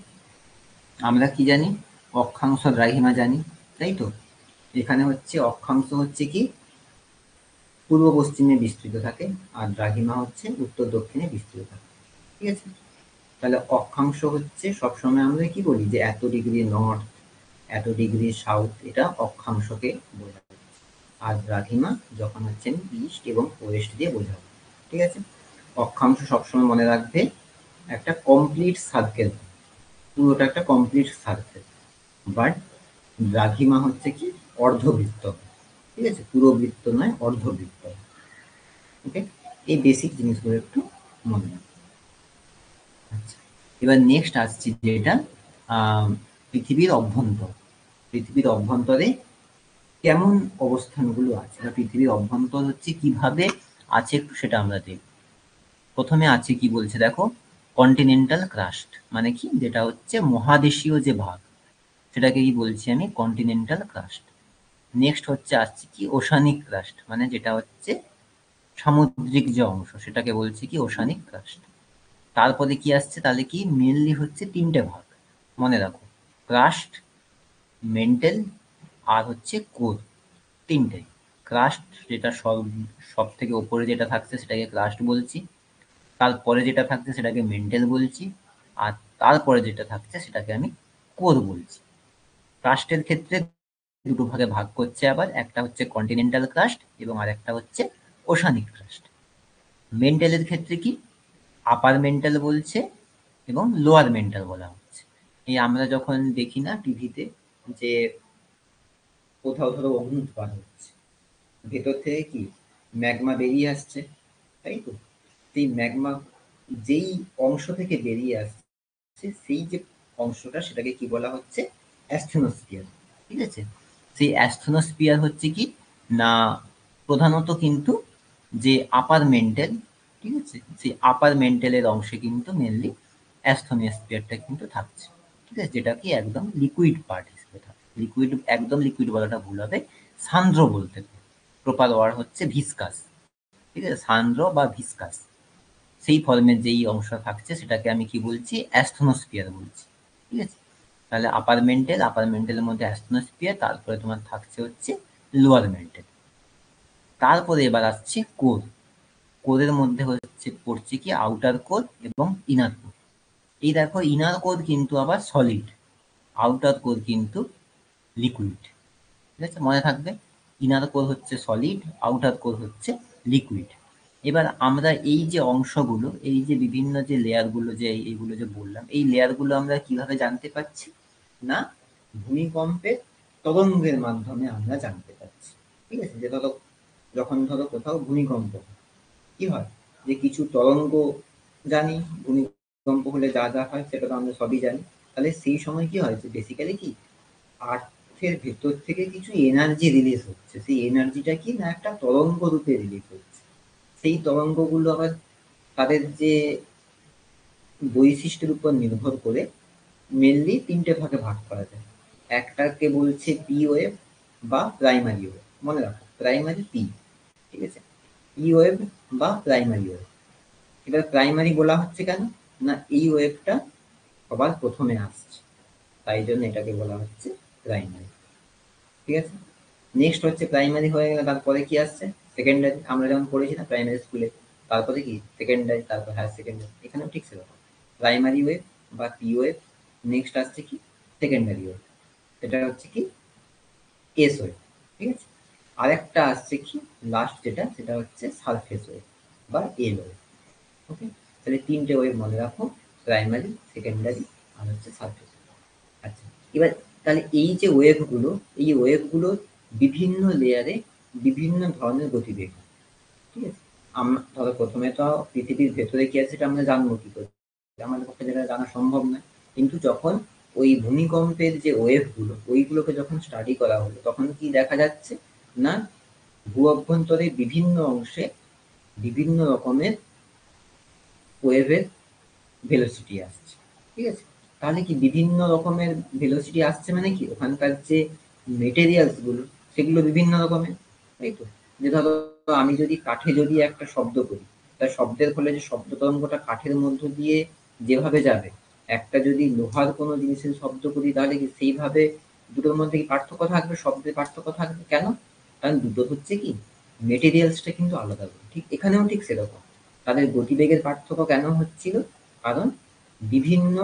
আমরা কি জানি অক্ষাংশ দ্রাঘিমা জানি, তাই তো? এখানে হচ্ছে অক্ষাংশ হচ্ছে কি পূর্ব পশ্চিমে বিস্তৃত থাকে আর দ্রাঘিমা হচ্ছে উত্তর দক্ষিণে বিস্তৃত থাকে। ঠিক আছে। তাহলে অক্ষাংশ হচ্ছে সবসময় আমরা কি বলি যে এত ডিগ্রি নর্থ, এত ডিগ্রি সাউথ, এটা অক্ষাংশকে বোঝায়। আর দ্রাঘিমা যখন হচ্ছে ইস্ট এবং ওয়েস্ট দিয়ে বোঝাবো। ঠিক আছে, অক্ষাংশ সবসময় মনে রাখবে একটা কমপ্লিট সার্কেল, পুরোটা একটা কমপ্লিট সার্কেল। বাট দ্রাঘিমা হচ্ছে কি অর্ধবৃত্ত, ঠিক আছে, পুরো বৃত্ত নয়, অর্ধবৃত্ত। ওকে, এই বেসিক জিনিসগুলো একটু মনে রাখবে। আচ্ছা, এবার নেক্সট আসছি যেটা পৃথিবীর অভ্যন্তর। পৃথিবীর অভ্যন্তরে কেমন অবস্থানগুলো আছে বা পৃথিবীর অভ্যন্তর হচ্ছে কিভাবে আছে একটু সেটা আমরা দেখব। প্রথমে আছে কি বলছে দেখো, কন্টিনেন্টাল ক্রাস্ট মানে কি, যেটা হচ্ছে মহাদেশীয় যে ভাগ, সেটাকে কি বলছি আমি, কন্টিনেন্টাল ক্রাস্ট। নেক্সট হচ্ছে আসছে কি ওশানিক ক্রাস্ট, মানে যেটা হচ্ছে সামুদ্রিক যে অংশ সেটাকে বলছি কি ওশানিক ক্রাস্ট। তারপরে কি আসছে, তাহলে কি মেনলি হচ্ছে তিনটে ভাগ মনে রাখো, ক্রাস্ট, মেন্টেল আর হচ্ছে কোর, তিনটে। ক্রাস্ট যেটা সব থেকে ওপরে যেটা থাকছে সেটাকে ক্রাস্ট বলছি, তারপরে যেটা থাকছে সেটাকে মেন্টেল বলছি, আর তারপরে যেটা থাকছে সেটাকে আমি কোর বলছি। ক্রাস্টের ক্ষেত্রে দুটো ভাগে ভাগ করছে আবার, একটা হচ্ছে কন্টিনেন্টাল ক্রাস্ট এবং আর একটা হচ্ছে ওশানিক ক্রাস্ট। মেন্টেলের ক্ষেত্রে কি আপার মেন্টাল বলছে এবং লোয়ার মেন্টাল বলা হচ্ছে। এই আমরা যখন দেখি না টিভিতে যে কোথাও ধরো অগ্নুৎপাত হচ্ছে, ভেতর থেকে কি ম্যাগমা বেরিয়ে আসছে, তাই তো? সেই ম্যাগমা যেই অংশ থেকে বেরিয়ে আসছে সেই যে অংশটা সেটাকে কি বলা হচ্ছে, অ্যাস্থেনোস্ফিয়ার। ঠিক আছে, সেই অ্যাস্থেনোস্ফিয়ার হচ্ছে কি না, প্রধানত কিন্তু যে আপার মেন্টেল, ঠিক আছে, সেই আপার মেন্টেলের অংশে কিন্তু মেনলি অ্যাস্থেনোস্ফিয়ারটা কিন্তু থাকছে। ঠিক আছে, যেটা কি একদম লিকুইড পার্ট হিসেবে থাকে। লিকুইড, একদম লিকুইড বলাটা ভুল হবে, সান্দ্র বলতে হবে। প্রপার ওয়ার্ড হচ্ছে ভিসকাস। ঠিক আছে, সান্দ্র বা ভিসকাস, সেই ফর্মের যেই অংশ থাকছে সেটাকে আমি কি বলছি, অ্যাস্থেনোস্ফিয়ার বলছি। ঠিক আছে, তাহলে আপার মেন্টেল, আপার মেন্টেলের মধ্যে অ্যাস্থেনোস্ফিয়ার, তারপরে তোমার থাকছে হচ্ছে লোয়ার মেন্টেল। তারপরে এবার আসছে কোর। কোরের মধ্যে হচ্ছে পড়ছে কি আউটার কোর এবং ইনার কোর। এই দেখো ইনার কোর কিন্তু আবার সলিড, আউটার কোর কিন্তু লিকুইড। ঠিক আছে, মনে থাকবে, ইনার কোর হচ্ছে সলিড, আউটার কোর হচ্ছে লিকুইড। এবার আমরা এই যে অংশগুলো, এই যে বিভিন্ন যে লেয়ারগুলো, যে এইগুলো যে বললাম, এই লেয়ারগুলো আমরা কিভাবে জানতে পারছি না, ভূমিকম্পের তরঙ্গের মাধ্যমে আমরা জানতে পারছি। ঠিক আছে, যে ধরো যখন ধরো কোথাও ভূমিকম্প কি হয়, যে কিছু তরঙ্গ জানি, ভূমিকম্প হলে যা যা হয় সেটা তো আমরা সবই জানি। তাহলে সেই সময় কি হয় যে বেসিক্যালি কি আর্থের ভেতর থেকে কিছু এনার্জি রিলিজ হচ্ছে, সেই এনার্জিটা কি না একটা তরঙ্গ রূপে রিলিজ হচ্ছে। সেই তরঙ্গগুলো আবার তাদের যে বৈশিষ্ট্যের উপর নির্ভর করে মেনলি তিনটে ভাগে ভাগ করা যায়। একটাকে বলছে পি ওয়েভ বা প্রাইমারি ওয়েভ, মনে রাখো প্রাইমারি পি। ঠিক আছে, পি ওয়েভ বা প্রাইমারি ওয়েভ। এবার প্রাইমারি বলা হচ্ছে কেন না, এই ওয়েভটা সবার প্রথমে আসছে, তাই জন্য এটাকে বলা হচ্ছে প্রাইমারি। ঠিক আছে, নেক্সট হচ্ছে প্রাইমারি হয়ে গেলে তারপরে কি আসছে, সেকেন্ডারি। আমরা যেমন পড়েছি না প্রাইমারি স্কুলে, তারপরে কি সেকেন্ডারি, তারপর হায়ার সেকেন্ডারি, এখানেও ঠিক সেরকম প্রাইমারি ওয়েভ বা পি ওয়েভ, নেক্সট আসছে কি সেকেন্ডারি ওয়েভ, এটা হচ্ছে কি এস ওয়েভ। ঠিক আছে, আরেকটা আসছে কি লাস্ট যেটা, সেটা হচ্ছে সারফেস ওয়েভ বা এল ওয়েভ। ওকে, তাহলে তিনটে ওয়েভ মনে রাখো, প্রাইমারি, সেকেন্ডারি আর হচ্ছে সারফেস। আচ্ছা, এবার তাহলে এই যে ওয়েভগুলো, এই ওয়েভগুলো বিভিন্ন লেয়ারে বিভিন্ন ধরনের গতিবেগ। ঠিক আছে, আমরা ধরো প্রথমে তো পৃথিবীর ভেতরে কি আছে সেটা আমরা জানবো কি করে, আমাদের পক্ষে যেটা জানা সম্ভব নয়। কিন্তু যখন ওই ভূমিকম্পের যে ওয়েভগুলো, ওইগুলোকে যখন স্টাডি করা হলো তখন কি দেখা যাচ্ছে না, ভূ অভ্যন্তরে বিভিন্ন অংশে বিভিন্ন রকমের ওয়েভের ভেলোসিটি আসছে। ঠিক আছে, তাহলে কি বিভিন্ন রকমের ভেলোসিটি আসছে মানে কি ওখানকার যে মেটেরিয়ালস গুলো সেগুলো বিভিন্ন রকমের, তাই তো? যে ধরো আমি যদি কাঠে যদি একটা শব্দ করি, তার শব্দের ফলে যে শব্দ তরঙ্গটা কাঠের মধ্য দিয়ে যেভাবে যাবে, একটা যদি লোহার কোনো জিনিসের শব্দ করি তাহলে কি সেইভাবে দুটোর মধ্যে কি পার্থক্য থাকবে, শব্দের পার্থক্য থাকবে কেন, কারণ দুটো হচ্ছে কি মেটেরিয়ালসটা কিন্তু আলাদা। ঠিক এখানেও ঠিক সেরকম তাদের গতিবেগের পার্থক্য কেন হচ্ছিল, কারণ বিভিন্ন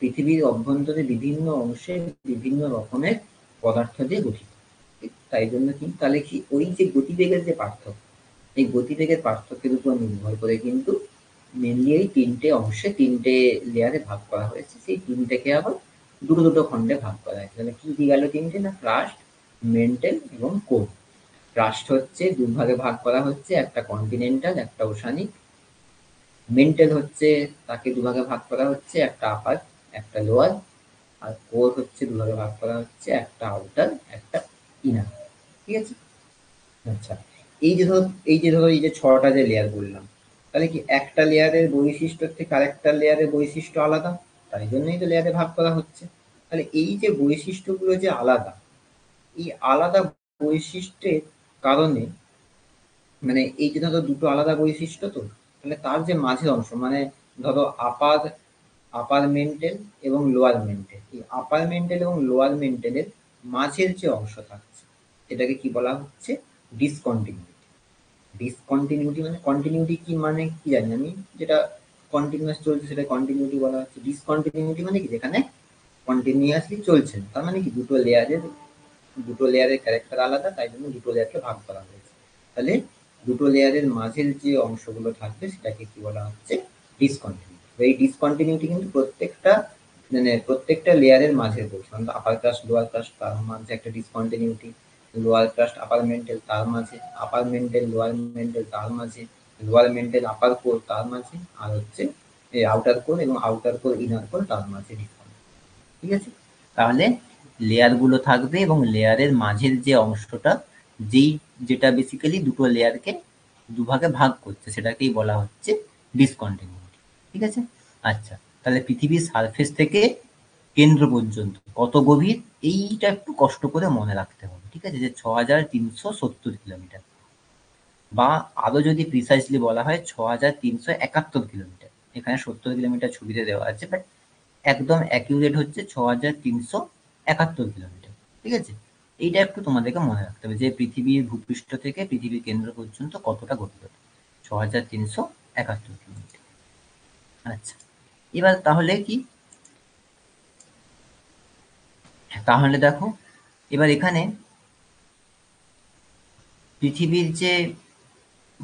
পৃথিবীর অভ্যন্তরে বিভিন্ন অংশে বিভিন্ন রকমের পদার্থ দিয়ে গঠিত। তাই জন্য কি তাহলে কি ওই যে গতিবেগের যে পার্থক্য, এই গতিবেগের পার্থক্যের উপর নির্ভর করে কিন্তু মেনলি এই তিনটে অংশে তিনটে লেয়ারে ভাগ করা হয়েছে। সেই তিনটেকে আবার দুটো দুটো খণ্ডে ভাগ করা হয়েছে। তাহলে কি দিয়ে গেল তিনটে? না ক্রাস্ট, মেন্টেল এবং কোর। ক্রাস্ট হচ্ছে দুভাগে ভাগ করা হচ্ছে, একটা কন্টিনেন্টাল একটা ওশানিক। মেন্টেল হচ্ছে তাকে দুভাগে ভাগ করা হচ্ছে, একটা আপার একটা লোয়ার। আর কোর হচ্ছে দুভাগে ভাগ করা হচ্ছে, একটা আউটার একটা ইনার। ঠিক আছে? আচ্ছা, এই যে ধরো এই যে ছটা যে লেয়ার বললাম, তাহলে কি একটা লেয়ারের বৈশিষ্ট্য থেকে আরেকটা লেয়ারের বৈশিষ্ট্য আলাদা, তাই জন্যই তো লেয়ারে ভাগ করা হচ্ছে। তাহলে এই যে বৈশিষ্ট্যগুলো যে আলাদা, এই আলাদা বৈশিষ্ট্যের কারণে মানে এই যে ধরো দুটো আলাদা বৈশিষ্ট্য, তো তাহলে তার যে মাঝের অংশ মানে ধরো আপার আপার মেন্টেল এবং লোয়ার মেন্টেল, এই আপার মেন্টেল এবং লোয়ার মেন্টেলের মাঝের যে অংশ থাকছে এটাকে কি বলা হচ্ছে? ডিসকন্টিনিউটি। ডিসকন্টিনিউটি মানে কন্টিনিউটি কি মানে কি জানি আমি, যেটা কন্টিনিউয়াস চলছে সেটা কন্টিনিউটি বলা হচ্ছে। ডিসকন্টিনিউটি মানে কি যেখানে কন্টিনিউয়াসলি চলছে না। তার মানে কি দুটো লেয়ারের ক্যারেক্টার আলাদা, তাই জন্য দুটো লেয়ারকে ভাগ করা হয়েছে। তাহলে দুটো লেয়ারের মাঝের যে অংশগুলো থাকবে সেটাকে কি বলা হচ্ছে? ডিসকন্টিনিউটি। এই ডিসকন্টিনিউটি কিন্তু প্রত্যেকটা লেয়ারের মাঝের বলছে, আপার কাস্ট লোয়ার কাস্ট তার মাঝে একটা ডিসকন্টিনিউটি, লোয়ার কাস্ট আপার মেন্টেল তার মাঝে, আপার মেন্টেল লোয়ার মেন্টেল তার মাঝে, লোয়ার মেন্টেল আপার কোর তার মাঝে, আর হচ্ছে এই আউটার কোর এবং আউটার কোর ইনার কোর তার মাঝে ডিসকন্টিনিউটি। ঠিক আছে? তাহলে লেয়ারগুলো থাকবে এবং লেয়ারের মাঝের যে অংশটা যেটা বেসিক্যালি দুটো লেয়ারকে দুভাগে ভাগ করছে সেটাকেই বলা হচ্ছে ডিসকন্টিনিউটি। ঠিক আছে? আচ্ছা, তাহলে পৃথিবীর সারফেস থেকে কেন্দ্র পর্যন্ত কত গভীর, এইটা একটু কষ্ট করে মনে রাখতে হবে। ঠিক আছে? যে ৬,৩৭০ কিলোমিটার, বা আরো যদি প্রিসাইসলি বলা হয় ৬,৩৭১ কিলোমিটার। এখানে ৭০ কিলোমিটার ছবিতে দেওয়া আছে, বাট একদম অ্যাকিউরেট হচ্ছে ৬,৩৭১ কিলোমিটার। ঠিক আছে? এইটা একটু তোমাদেরকে মনে রাখতে হবে যে পৃথিবীর ভূপৃষ্ঠ থেকে পৃথিবীর কেন্দ্র পর্যন্ত কতটা গভীরতা, ৬,৩৭১ কিলোমিটার। আচ্ছা, এবার তাহলে কি, তাহলে দেখো এবার এখানে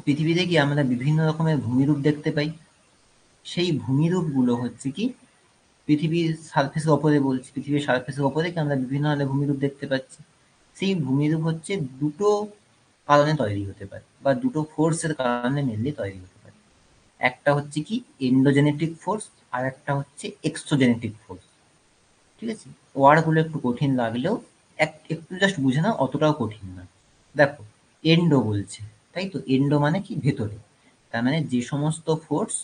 পৃথিবীতে কি আমরা বিভিন্ন রকমের ভূমিরূপ দেখতে পাই। সেই ভূমিরূপগুলো হচ্ছে কি পৃথিবীর সারফেসের ওপরে বলছি, পৃথিবীর সারফেসের ওপরে কি আমরা বিভিন্ন ধরনের ভূমিরূপ দেখতে পাচ্ছি। সেই ভূমিরূপ হচ্ছে দুটো কারণে তৈরি হতে পারে, বা দুটো ফোর্সের কারণে মেনলি তৈরি হতে পারে। একটা হচ্ছে কি এন্ডোজেনেটিক ফোর্স, আর একটা হচ্ছে এক্সোজেনেটিক ফোর্স। ঠিক আছে? ওয়ার্ডগুলো একটু কঠিন লাগলেও একটু জাস্ট বুঝে নাও, অতটাও কঠিন না। দেখো, এন্ডো বলছে, তাই তো? এন্ডো মানে কি ভেতরে। তার মানে যে সমস্ত ফোর্স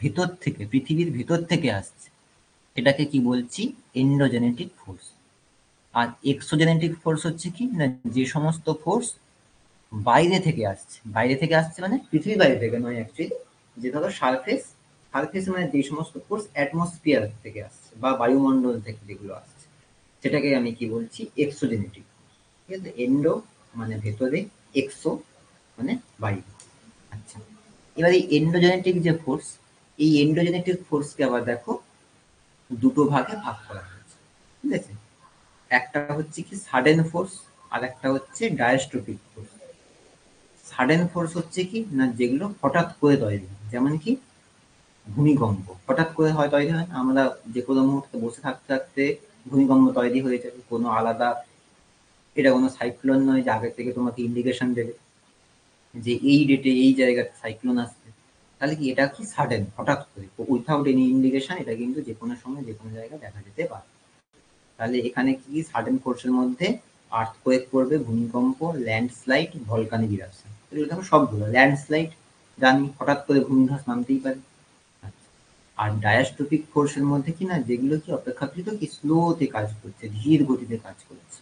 ভেতর থেকে, পৃথিবীর ভেতর থেকে আসছে এটাকে কি বলছি? এন্ডোজেনেটিক ফোর্স। আর এক্সোজেনেটিক ফোর্স হচ্ছে কি না, যে সমস্ত ফোর্স বাইরে থেকে আসছে। বাইরে থেকে আসছে মানে পৃথিবীর বাইরে থেকে নয় অ্যাকচুয়ালি, যে ধরো সারফেস মানে যে সমস্ত ফোর্স অ্যাটমসফিয়ার থেকে আসছে বা বায়ুমণ্ডল থেকে যেগুলো আসছে সেটাকে আমি কি বলছি? এক্সোজেনেটিক। ঠিক আছে? এন্ডো মানে ভেতরে, এক্সো মানে বাইরে। আচ্ছা, এবার এই এন্ডোজেনেটিক যে ফোর্স, এই এন্ডোজেনেটিক ফোর্সকে আবার দেখো দুটো ভাগে ভাগ করা হয়েছে। ঠিক আছে? একটা হচ্ছে কি সাডেন ফোর্স, আর একটা হচ্ছে ডায়াস্ট্রোপিক ফোর্স। সাডেন ফোর্স হচ্ছে কি না যেগুলো হঠাৎ করে তৈরি হয়, যেমন কি ভূমিকম্প হঠাৎ করে তৈরি হয় না? আমরা যে কোনো মুহূর্তে বসে থাকতে থাকতে ভূমিকম্প তৈরি হয়ে যাবে, কোনো আলাদা, এটা কোনো সাইক্লোন নয় যে আগে থেকে তোমাকে ইন্ডিকেশন দেবে যে এই ডেটে এই জায়গাতে সাইক্লোন আসবে। তাহলে কি এটা কি সাডেন, হঠাৎ করে উইথাউট এনি ইন্ডিকেশন, এটা কিন্তু যে কোনো সময় যে কোনো জায়গায় দেখা যেতে পারে। তাহলে এখানে কি সাডেন ফোর্সের মধ্যে আর্থকোয়েক পড়বে, ভূমিকম্প, ল্যান্ডস্লাইড, ভলকানিক ইরাপশন। এগুলো দেখো সবগুলো ল্যান্ডস্লাইড জানি, হঠাৎ করে ভূমিধস নামতেই পারে। আচ্ছা, আর ডায়াস্ট্রোপিক ফোর্সের মধ্যে কি না যেগুলো কি অপেক্ষাকৃত কি স্লোতে কাজ করছে, ধীর গতিতে কাজ করছে।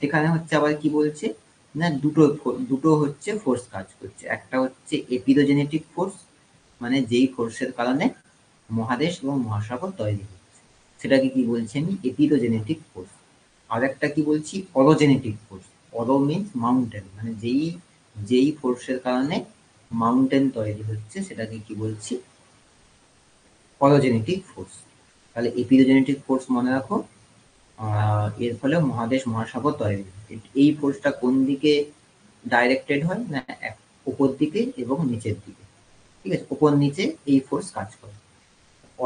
এখানে হচ্ছে আবার কি বলছে না দুটো হচ্ছে ফোর্স কাজ করছে। একটা হচ্ছে এপিডোজেনেটিক ফোর্স, মানে যেই ফোর্সের কারণে মহাদেশ এবং মহাসাগর তৈরি হচ্ছে সেটাকে কি বলছি আমি? এপিডোজেনেটিক ফোর্স। আর একটা কি বলছি? অলোজেনেটিক ফোর্স। অলো মিন্স মাউন্টেন, মানে যেই ফোর্সের কারণে মাউন্টেন তৈরি হচ্ছে সেটাকে কি বলছি? অলোজেনেটিক ফোর্স। তাহলে এপিওজেনেটিক ফোর্স মনে রাখো, এর ফলে মহাদেশ মহাসাগর তৈরি হয়। এই ফোর্সটা কোন দিকে ডাইরেক্টেড হয় না, উপর দিকে এবং নিচের দিকে। ঠিক আছে, উপর নিচে এই ফোর্স কাজ করে।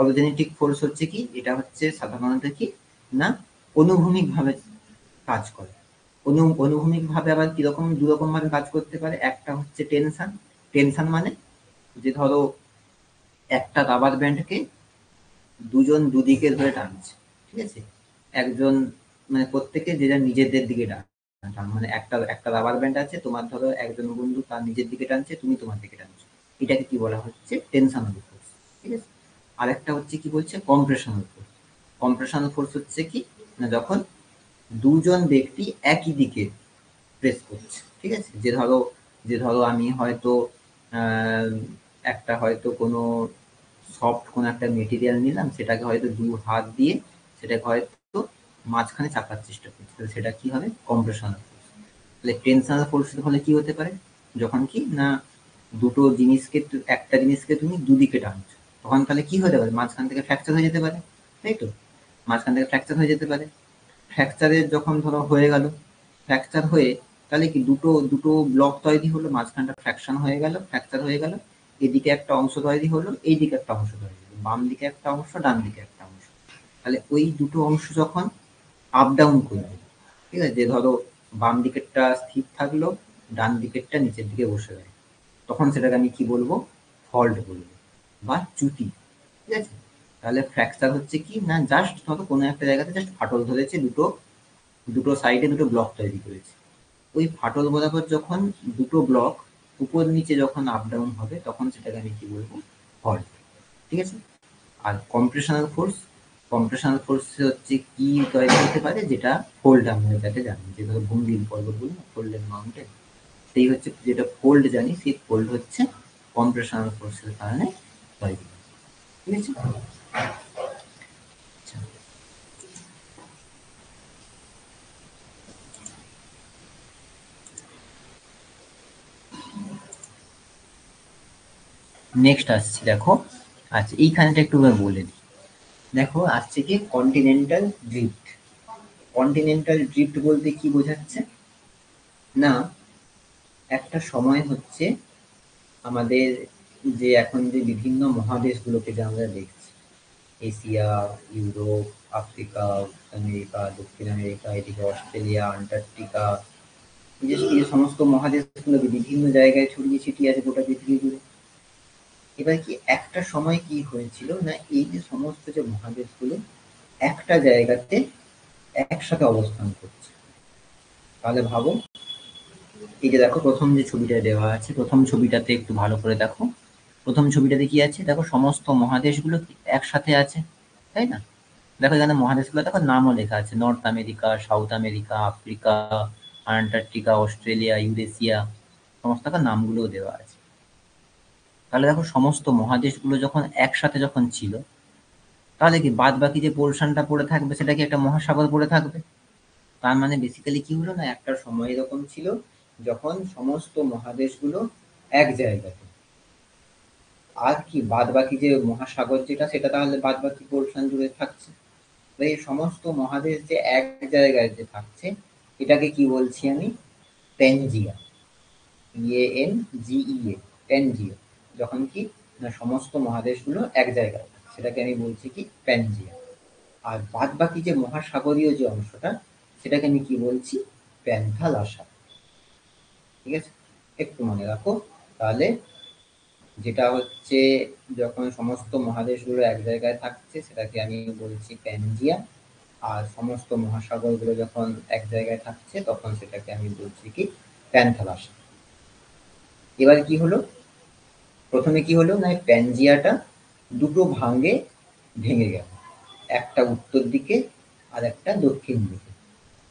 অলোজেনেটিক ফোর্স হচ্ছে কি, এটা হচ্ছে সাধারণত কি না অনুভূমিক ভাবে কাজ করে। অনুভূমিক ভাবে আবার কিরকম, দুরকম ভাবে কাজ করতে পারে। একটা হচ্ছে টেনশন। টেনশন মানে যে ধরো একটা রাবার ব্যান্ডকে দুজন দুদিকে ধরে টানছে, ঠিক আছে, একজন মানে প্রত্যেকে যে যার নিজেদের দিকে মানে একটা একটা রাবার ব্যান্ড আছে, তোমার ধরো একজন বন্ধু তার নিজের দিকে টানছে, তুমি তোমার দিকে টানছো, এটাকে কি বলা হচ্ছে টেনশনাল ফোর্স। ঠিক আছে, আরেকটা হচ্ছে কি বলছে কম্প্রেশনাল ফোর্স। কম্প্রেশনাল ফোর্স হচ্ছে কি না যখন দুজন ব্যক্তি একই দিকে প্রেস করছে। ঠিক আছে, যে ধরো আমি হয়তো আহ, একটা হয়তো কোনো সফট কোনো একটা মেটেরিয়াল নিলাম, সেটাকে হয়তো দু হাত দিয়ে সেটাকে হয়তো মাঝখানে চাপার চেষ্টা করছি, তাহলে সেটা কি হবে কম্প্রেশনাল ফোর্স। তাহলে টেনশনাল ফোর্সের ফলে কি হতে পারে, যখন কি না দুটো জিনিসকে একটা জিনিসকে তুমি দুদিকে টানছো, তখন তাহলে কি হতে পারে মাঝখান থেকে ফ্র্যাকচার হয়ে যেতে পারে। তাই তো, মাঝখান থেকে ফ্র্যাকচার হয়ে যেতে পারে। ফ্র্যাকচারের যখন ধরো হয়ে গেল, ফ্র্যাকচার হয়ে তাহলে কি দুটো দুটো ব্লক তৈরি হলো, মাঝখানটা ফ্র্যাকশন হয়ে গেল, ফ্র্যাকচার হয়ে গেল, এদিকে একটা অংশ তৈরি হলো, এইদিকে একটা অংশ তৈরি হলো, বাম দিকে একটা অংশ, ডান দিকে একটা অংশ। তাহলে ওই দুটো অংশ যখন আপ ডাউন করবে, ঠিক আছে, যে ধরো বাম দিকেরটা স্থির থাকলো, ডান দিকেরটা নিচের দিকে বসে গেল, তখন সেটাকে আমি কি বলবো, ফল্ট বলবো বা চ্যুতি। ঠিক আছে, তাহলে ফ্র্যাকচার হচ্ছে কি না জাস্ট ধরো কোনো একটা জায়গাতে জাস্ট ফাটল ধরেছে, দুটো দুটো সাইডে দুটো ব্লক তৈরি করেছে। ওই ফাটল বরাবর যখন দুটো ব্লক উপর নিচে যখন আপ ডাউন হবে, তখন সেটাকে আমি কি বলবো, ফল্ট। ঠিক আছে, আর কম্প্রেশনাল ফোর্স, কম্প্রেশনাল ফোর্স হচ্ছে কি তৈরি হতে পারে, যেটা ফোল্ড আমরা যাতে জানি, যে ধরো ভঙ্গিল পর্বতগুলো ফোল্ডেড মাউন্টেন, সেই হচ্ছে যেটা ফোল্ড জানি, সেই ফোল্ড হচ্ছে কম্প্রেশনাল ফোর্সের কারণে তৈরি। ঠিক আছে, আচ্ছা, নেক্সট আসছি দেখো। আচ্ছা, এইখানটা একটু বলে দিই। দেখো আসছে কি কন্টিনেন্টাল ড্রিফট। কন্টিনেন্টাল ড্রিফট বলতে কি বোঝাচ্ছে না, একটা সময় হচ্ছে আমাদের যে এখন যে বিভিন্ন মহাদেশগুলোকে যে আমরা দেখছি, এশিয়া, ইউরোপ, আফ্রিকা, আমেরিকা, দক্ষিণ আমেরিকা, এদিকে অস্ট্রেলিয়া, আন্টার্কটিকা, এই যে সমস্ত মহাদেশগুলোকে বিভিন্ন জায়গায় ছড়িয়ে ছিটিয়ে আছে গোটা পৃথিবী জুড়ে। এবার কি একটা সময় কি হয়েছিল না, এই যে সমস্ত যে মহাদেশগুলো একটা জায়গাতে একসাথে অবস্থান করছে। তাহলে ভাবো, এই যে দেখো প্রথম যে ছবিটা দেওয়া আছে, প্রথম ছবিটাতে একটু ভালো করে দেখো। প্রথম ছবিটাতে কি আছে দেখো, সমস্ত মহাদেশগুলো একসাথে আছে, তাই না? দেখো এখানে মহাদেশগুলো দেখো নামও লেখা আছে, north America, south America, Africa, Antarctica, Australia, Eurasia, সমস্ত দেখো নামগুলোও দেওয়া আছে। তাহলে দেখো সমস্ত মহাদেশগুলো যখন একসাথে যখন ছিল, তাহলে কি বাদ বাকি যে পোর্শনটা পড়ে থাকবে সেটা কি একটা মহাসাগর পড়ে থাকবে। তার মানে বেসিক্যালি কি হলো না, একটা সময় এরকম ছিল যখন সমস্ত মহাদেশগুলো এক জায়গাতে, আর কি বাদ বাকি যে মহাসাগর যেটা সেটা তাহলে বাদ বাকি পোর্শন জুড়ে থাকছে। তো এই সমস্ত মহাদেশ যে এক জায়গায় যে থাকছে, এটাকে কি বলছি আমি, প্যানজিয়া। PANGEA, Pangaea. যখন কি না সমস্ত মহাদেশগুলো এক জায়গায় থাকে, সেটাকে আমি বলছি কি প্যানজিয়া। আর বাদ বাকি যে মহাসাগরীয় যে অংশটা, সেটাকে আমি কি বলছি, প্যান্থালাসা। ঠিক আছে, একটু মনে রাখো। তাহলে যেটা হচ্ছে যখন সমস্ত মহাদেশগুলো এক জায়গায় থাকছে, সেটাকে আমি বলছি প্যানজিয়া। আর সমস্ত মহাসাগরগুলো যখন এক জায়গায় থাকছে, তখন সেটাকে আমি বলছি কি প্যান্থালাসা। এবার কি হলো, প্রথমে কি হলো না, এই প্যানজিয়াটা দুটো ভাগে ভেঙে গেল, একটা উত্তর দিকে আর একটা দক্ষিণ দিকে।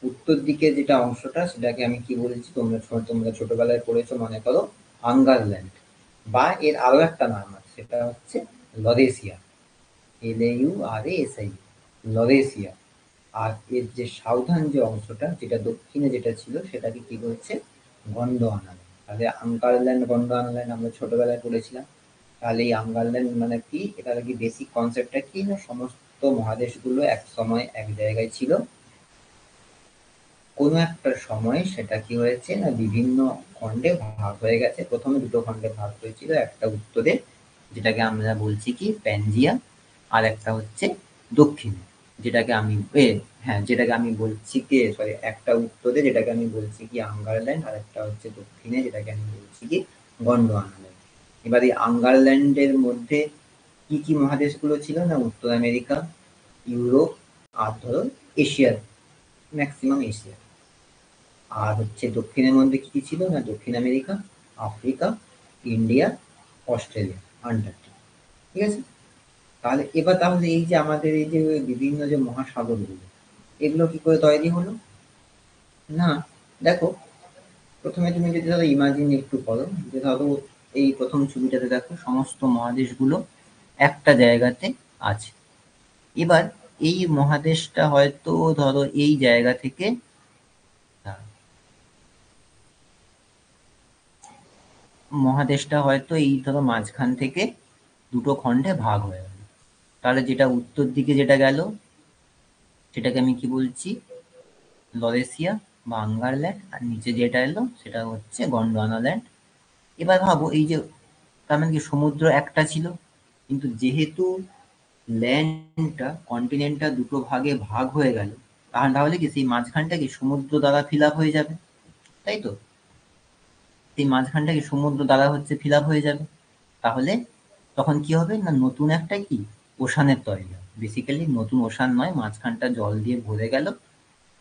উত্তর দিকে যেটা অংশটা সেটাকে আমি কি বলেছি, তোমরা ছোটবেলায় পড়েছো মনে করো, আঙ্গারল্যান্ড, বা এর আরো একটা নাম আছে, সেটা হচ্ছে লরেসিয়া। LAURASIA, লরেসিয়া। আর এর যে সাউথার্ন যে অংশটা, যেটা দক্ষিণে যেটা ছিল, সেটাকে কি বলছে, গন্ডোয়ানা। তাহলে আঙ্কারল্যান্ড, গন্ডোয়ানাল্যান্ড আমরা ছোটবেলায় পড়েছিলাম। তাহলে এই আঙ্গারল্যান্ড মানে কি, এটা কি বেসিক কনসেপ্টটা কি না, সমস্ত মহাদেশগুলো এক সময় এক জায়গায় ছিল, কোনো একটা সময় সেটা কি হয়েছে না বিভিন্ন খণ্ডে ভাগ হয়ে গেছে। প্রথমে দুটো খণ্ডে ভাগ হয়েছিল, একটা উত্তরে যেটাকে আমরা বলছি কি প্যানজিয়া, আর একটা হচ্ছে দক্ষিণে যেটাকে আমি যেটাকে আমি বলছি কি সরি, একটা উত্তরে যেটাকে আমি বলছি কি আঙ্গারল্যান্ড, আর একটা হচ্ছে দক্ষিণে যেটাকে আমি বলছি কি গন্ডোয়ানাল্যান্ড। এবার এই আঙ্গারল্যান্ডের মধ্যে কি কি মহাদেশগুলো ছিল না, উত্তর আমেরিকা, ইউরোপ, আর ধরো এশিয়ার, ম্যাক্সিমাম এশিয়া। আর হচ্ছে দক্ষিণের মধ্যে কি কি ছিল না, দক্ষিণ America, Africa, India, Australia, Antarctica. ঠিক আছে? তাহলে এবার তাহলে এই যে আমাদের এই যে বিভিন্ন যে মহাসাগরগুলো, এগুলো কি করে তৈরি হলো না, দেখো, প্রথমে তুমি যদি ধরো ইমাজিন একটু করো, যে ধরো এই প্রথম ছবিটাতে দেখো সমস্ত মহাদেশগুলো একটা জায়গাতে আছে। এবার এই মহাদেশটা হয়তো ধরো এই জায়গা থেকে, মহাদেশটা হয়তো এই ধরো মাঝখান থেকে দুটো খণ্ডে ভাগ হয়ে গেল। তাহলে যেটা উত্তর দিকে যেটা গেল সেটাকে আমি কি বলছি, লরেশিয়া বা আঙ্গারল্যান্ড, আর নিচে যেটা এলো সেটা হচ্ছে গন্ডোয়ানাল্যান্ড। এবার ভাবো এই যে, তার মানে কি সমুদ্র একটা ছিল, কিন্তু যেহেতু ল্যান্ডটা কন্টিনেন্টটা দুটো ভাগে ভাগ হয়ে গেল, তাহলে কি সেই মাঝখানটা কি সমুদ্র দ্বারা ফিল আপ হয়ে যাবে, তাই তো? সেই মাঝখানটা কি সমুদ্র দ্বারা হচ্ছে ফিল আপ হয়ে যাবে। তাহলে তখন কি হবে না, নতুন একটা কি ওশানের তৈরি হবে। বেসিক্যালি নতুন ওশান নয়, মাঝখানটা জল দিয়ে ভরে গেল,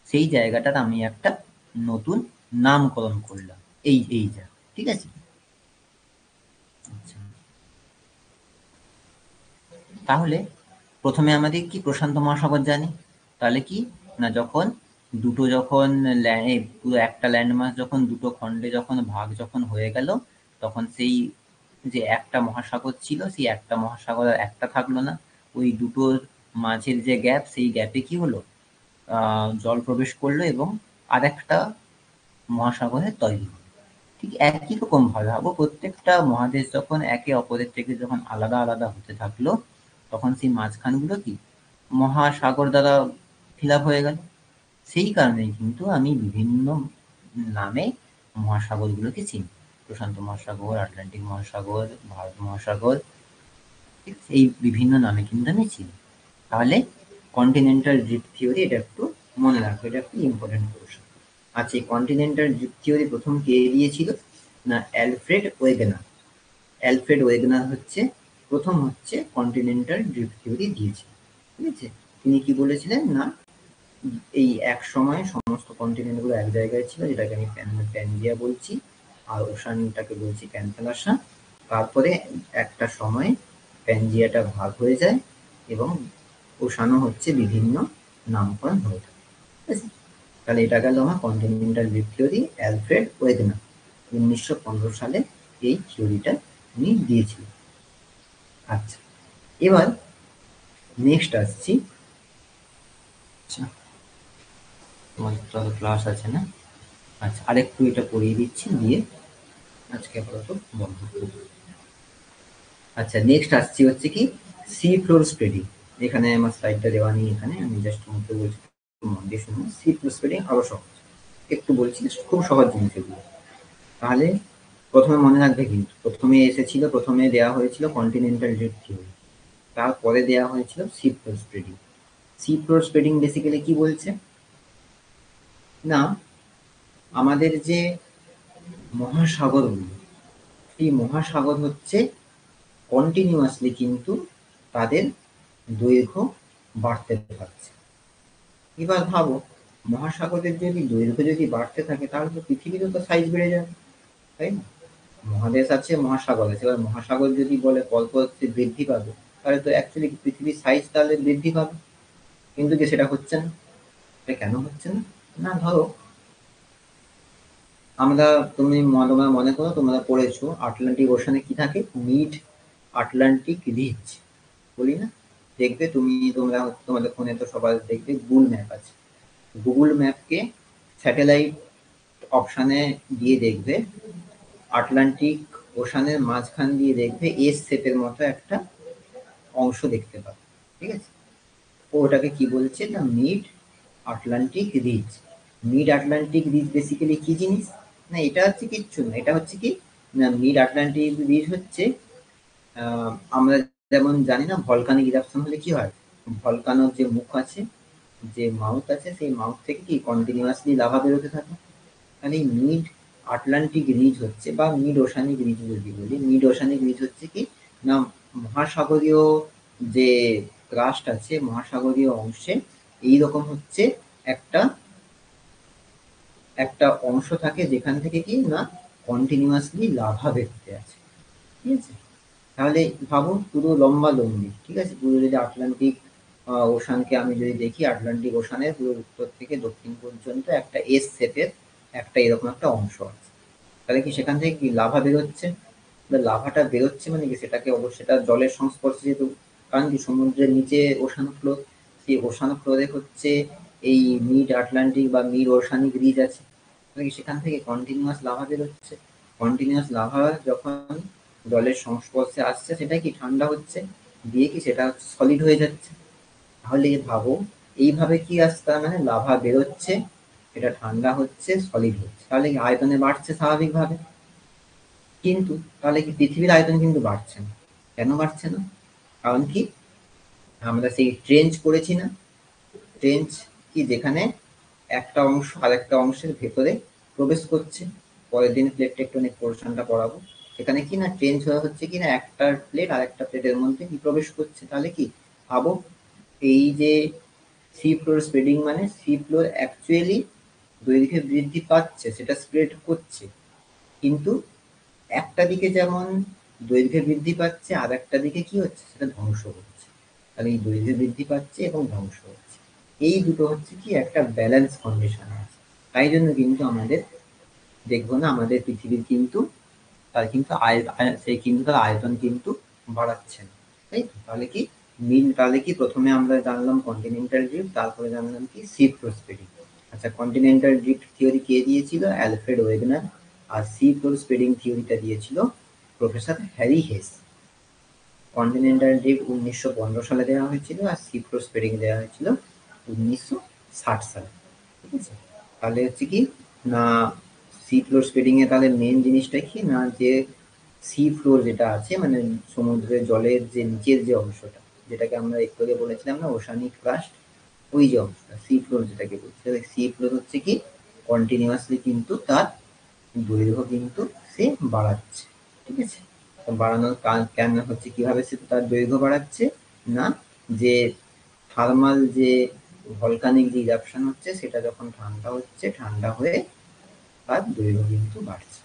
সেই জায়গাটার আমি একটা নতুন নামকরণ করলাম, এই জায়গা। ঠিক আছে? আচ্ছা, তাহলে প্রথমে আমাদের কি প্রশান্ত মহাসাগর জানি। তাহলে কি না, যখন দুটো যখন পুরো একটা ল্যান্ডমাস যখন দুটো খণ্ডে যখন ভাগ যখন হয়ে গেল, তখন সেই যে একটা মহাসাগর ছিল, সেই একটা মহাসাগর আর একটা থাকলো না। ওই দুটোর মাঝের যে গ্যাপ, সেই গ্যাপে কি হলো, জল প্রবেশ করলো এবং আরেকটা মহাসাগরের তৈরি হলো। ঠিক একই রকম ভাবে ভাবো, প্রত্যেকটা মহাদেশ যখন একে অপরের থেকে যখন আলাদা আলাদা হতে থাকলো, তখন সেই মাঝখানগুলো কি মহাসাগর দ্বারা ফিল আপ হয়ে গেল। সেই কারণেই কিন্তু আমি বিভিন্ন নামে মহাসাগরগুলোকে চিনি। প্রশান্ত মহাসাগর, আটলান্টিক মহাসাগর, ভারত মহাসাগর, ঠিক আছে? এই বিভিন্ন নামে কিন্তু আমি চিনি। তাহলে কন্টিনেন্টাল ড্রিফট থিওরি, এটা একটু মনে রাখো, এটা একটু ইম্পর্টেন্ট কোশ্চেন। আচ্ছা, এই কন্টিনেন্টাল ড্রিফট থিওরি প্রথম কে দিয়েছিল না, অ্যালফ্রেড ওয়েগনার। অ্যালফ্রেড ওয়েগনার হচ্ছে প্রথম হচ্ছে কন্টিনেন্টাল ড্রিফট থিওরি দিয়েছে। ঠিক আছে? তিনি কি বলেছিলেন না, এই এক সময় সমস্ত কন্টিনেন্টগুলো এক জায়গায় ছিল, যেটাকে আমি প্যানজিয়া বলছি, আর ওশানটাকে বলছি প্যানথালাসা। তারপরে একটা সময় প্যানজিয়াটা ভাগ হয়ে যায় এবং ওশানও হচ্ছে বিভিন্ন নামকরণ হয়ে থাকে। ঠিক আছে? তাহলে এটা গেল আমার continental drift theory, Alfred Wegener 1915 সালে এই থিওরিটা উনি দিয়েছিলেন। আচ্ছা, এবার নেক্সট আসছি। আচ্ছা, তোমাদের তো আরো ক্লাস আছে না? আচ্ছা, আরেকটু এটা পড়িয়ে দিচ্ছি, দিয়ে আজকে আপাতত বন্ধ করব। আচ্ছা, নেক্সট আসছি হচ্ছে কি সি ফ্লোর স্প্রেডিং। এখানে আমার স্লাইডটা দেওয়া নেই, এখানে আমি জাস্ট মুখে বলছি, মন দিয়ে শুনুন। সি ফ্লোর স্প্রেডিং আরো সহজ, একটু বলছি, খুব সহজ জিনিস এগুলো। তাহলে প্রথমে মনে রাখবে, কিন্তু প্রথমে এসেছিল, প্রথমে দেওয়া হয়েছিল কন্টিনেন্টাল ড্রিফট থিওরি, তারপরে দেওয়া হয়েছিল C floor spreading. C floor spreading basically কি বলছে না, আমাদের যে মহাসাগরগুলো, এই মহাসাগর হচ্ছে কন্টিনিউয়াসলি কিন্তু তাদের দৈর্ঘ্য বাড়তে থাকছে। এবার ভাবো, মহাসাগরের যদি দৈর্ঘ্য যদি বাড়তে থাকে, তাহলে তো পৃথিবীরও তো সাইজ বেড়ে যাবে, তাই না? মহাদেশ আছে, মহাসাগর আছে, এবার মহাসাগর যদি বলে পরপর বৃদ্ধি পাবে, তাহলে তো অ্যাকচুয়ালি পৃথিবীর সাইজ তাহলে বৃদ্ধি পাবে, কিন্তু যে সেটা হচ্ছে না। এটা কেন হচ্ছে না, না ধরো আমরা, তোমরা মনে করো তোমরা পড়েছো আটলান্টিক ওশানে কি থাকে, মিড আটলান্টিক রিচ বলি না, দেখবে তোমরা তোমাদের ফোনে তো সবার দেখবে গুগল ম্যাপ আছে। গুগল ম্যাপকে স্যাটেলাইট অপশানে দিয়ে দেখবে আটলান্টিক ওশানের মাঝখান দিয়ে দেখবে এস শেপের মতো একটা অংশ দেখতে পাবে, ঠিক আছে? ওটাকে কি বলছে না mid Atlantic ridge. Mid Atlantic ridge basically কি জিনিস না, এটা হচ্ছে কিচ্ছু না, এটা হচ্ছে কি না মিড আটলান্টিক রিজ হচ্ছে আমরা যেমন জানি না ভলকানিক ইরাপশন হলে কি হয়, ভলকানোর যে মুখ আছে, যে মাউথ আছে, সেই মাউথ থেকে কি কন্টিনিউয়াসলি লাভা বেরোতে থাকে। তাহলে এই মিড আটলান্টিক রিজ হচ্ছে বা মিড ওশানিক রিজ যদি বলি, মিড ওশানিক রিজ হচ্ছে কি না মহাসাগরীয় যে ক্রাস্ট আছে, মহাসাগরীয় অংশে এইরকম হচ্ছে একটা একটা অংশ থাকে যেখান থেকে কি না কন্টিনিউয়াসলি লাভা বেরোতে আছে, ঠিক আছে? তাহলে ভাবো পুরো লম্বা লম্বি, ঠিক আছে, পুরো যদি আটলান্টিক ওশানকে আমি যদি দেখি, আটলান্টিক ওশানের পুরো উত্তর থেকে দক্ষিণ পর্যন্ত একটা এস শেপের একটা এরকম একটা অংশ আছে। তাহলে কি সেখান থেকে কি লাভা বেরোচ্ছে, লাভাটা বেরোচ্ছে মানে কি সেটাকে অবশ্যই সেটা জলের সংস্পর্শে যেহেতু, কারণ কি সমুদ্রের নিচে ওশান ফ্লো, সেই ওশান ফ্লোরে হচ্ছে এই মিড আটলান্টিক বা মিড ওশানিক রিজ আছে। তাহলে কি সেখান থেকে কন্টিনিউয়াস লাভা বেরোচ্ছে, কন্টিনিউয়াস লাভা যখন জলের সংস্পর্শে আসছে সেটা কি ঠান্ডা হচ্ছে, দিয়ে কি সেটা সলিড হয়ে যাচ্ছে। তাহলে ভাবো এইভাবে কি আসছে, তার মানে লাভা বেরোচ্ছে, এটা ঠান্ডা হচ্ছে, সলিড হচ্ছে, তাহলে কি আয়তনে বাড়ছে স্বাভাবিকভাবে। কিন্তু তাহলে কি পৃথিবীর আয়তন কিন্তু বাড়ছে না। কেন বাড়ছে না? কারণ কি আমরা সেই ট্রেঞ্চ করেছি না, ট্রেঞ্চ কি যেখানে একটা অংশ আরেকটা অংশের ভেতরে প্রবেশ করছে। পরের দিন প্লেট টেকটনিক পোর্শনটা পড়াবো। এখানে কি না ট্রেঞ্চ হওয়া হচ্ছে কি না একটা প্লেট আর একটা প্লেটের মধ্যে কি প্রবেশ করছে। তাহলে কি ভাবো এই যে সি ফ্লোর স্প্রেডিং মানে সি ফ্লোর অ্যাকচুয়ালি দৈর্ঘ্যে বৃদ্ধি পাচ্ছে, সেটা স্প্রেড করছে, কিন্তু একটা দিকে যেমন দৈর্ঘ্যে বৃদ্ধি পাচ্ছে আর একটা দিকে কি হচ্ছে সেটা ধ্বংস হচ্ছে। তাহলে এই দৈর্ঘ্যে বৃদ্ধি পাচ্ছে এবং ধ্বংস হচ্ছে, এই দুটো হচ্ছে কি একটা ব্যালেন্স কন্ডিশন আছে। তাই জন্য কিন্তু আমাদের দেখবো না আমাদের পৃথিবীর কিন্তু তার কিন্তু সেই কিন্তু তার আয়তন কিন্তু বাড়াচ্ছে না, তাই তো? তাহলে কি মিল, তাহলে কি প্রথমে আমরা জানলাম কন্টিনেন্টাল ড্রিফট, তারপরে জানলাম কি সি ফ্লোর স্প্রেডিং। আচ্ছা, কন্টিনেন্টাল ড্রিফট থিওরি কে দিয়েছিল? Alfred Wegener. আর সি ফ্লোর স্প্রেডিং থিওরিটা দিয়েছিল professor Harry Hess. Continental drift 1915 সালে দেওয়া হয়েছিল আর সি ফ্লোর স্প্রেডিং দেওয়া হয়েছিল 1960 সালে, ঠিক আছে? তাহলে হচ্ছে কি না সি ফ্লোর স্প্রেডিং এ তাহলে মেন জিনিসটা কি না যে সি ফ্লোর যেটা আছে মানে সমুদ্রের জলের যে নিচের যে অংশটা, যেটাকে আমরা একটু আগে বলেছিলাম না ওশানিক ক্রাস্ট, ওই যে অংশটা সি ফ্লোর যেটাকে বলছি, সি ফ্লোর হচ্ছে কি কন্টিনিউয়াসলি কিন্তু তার দৈর্ঘ্য কিন্তু সে বাড়াচ্ছে, ঠিক আছে? তো বাড়ানোর কেন হচ্ছে, কিভাবে সে তার দৈর্ঘ্য বাড়াচ্ছে না যে থার্মাল যে ভলকানিক যে ইরাপশন হচ্ছে সেটা যখন ঠান্ডা হচ্ছে, ঠান্ডা হয়ে তার দৈর্ঘ্য কিন্তু বাড়ছে।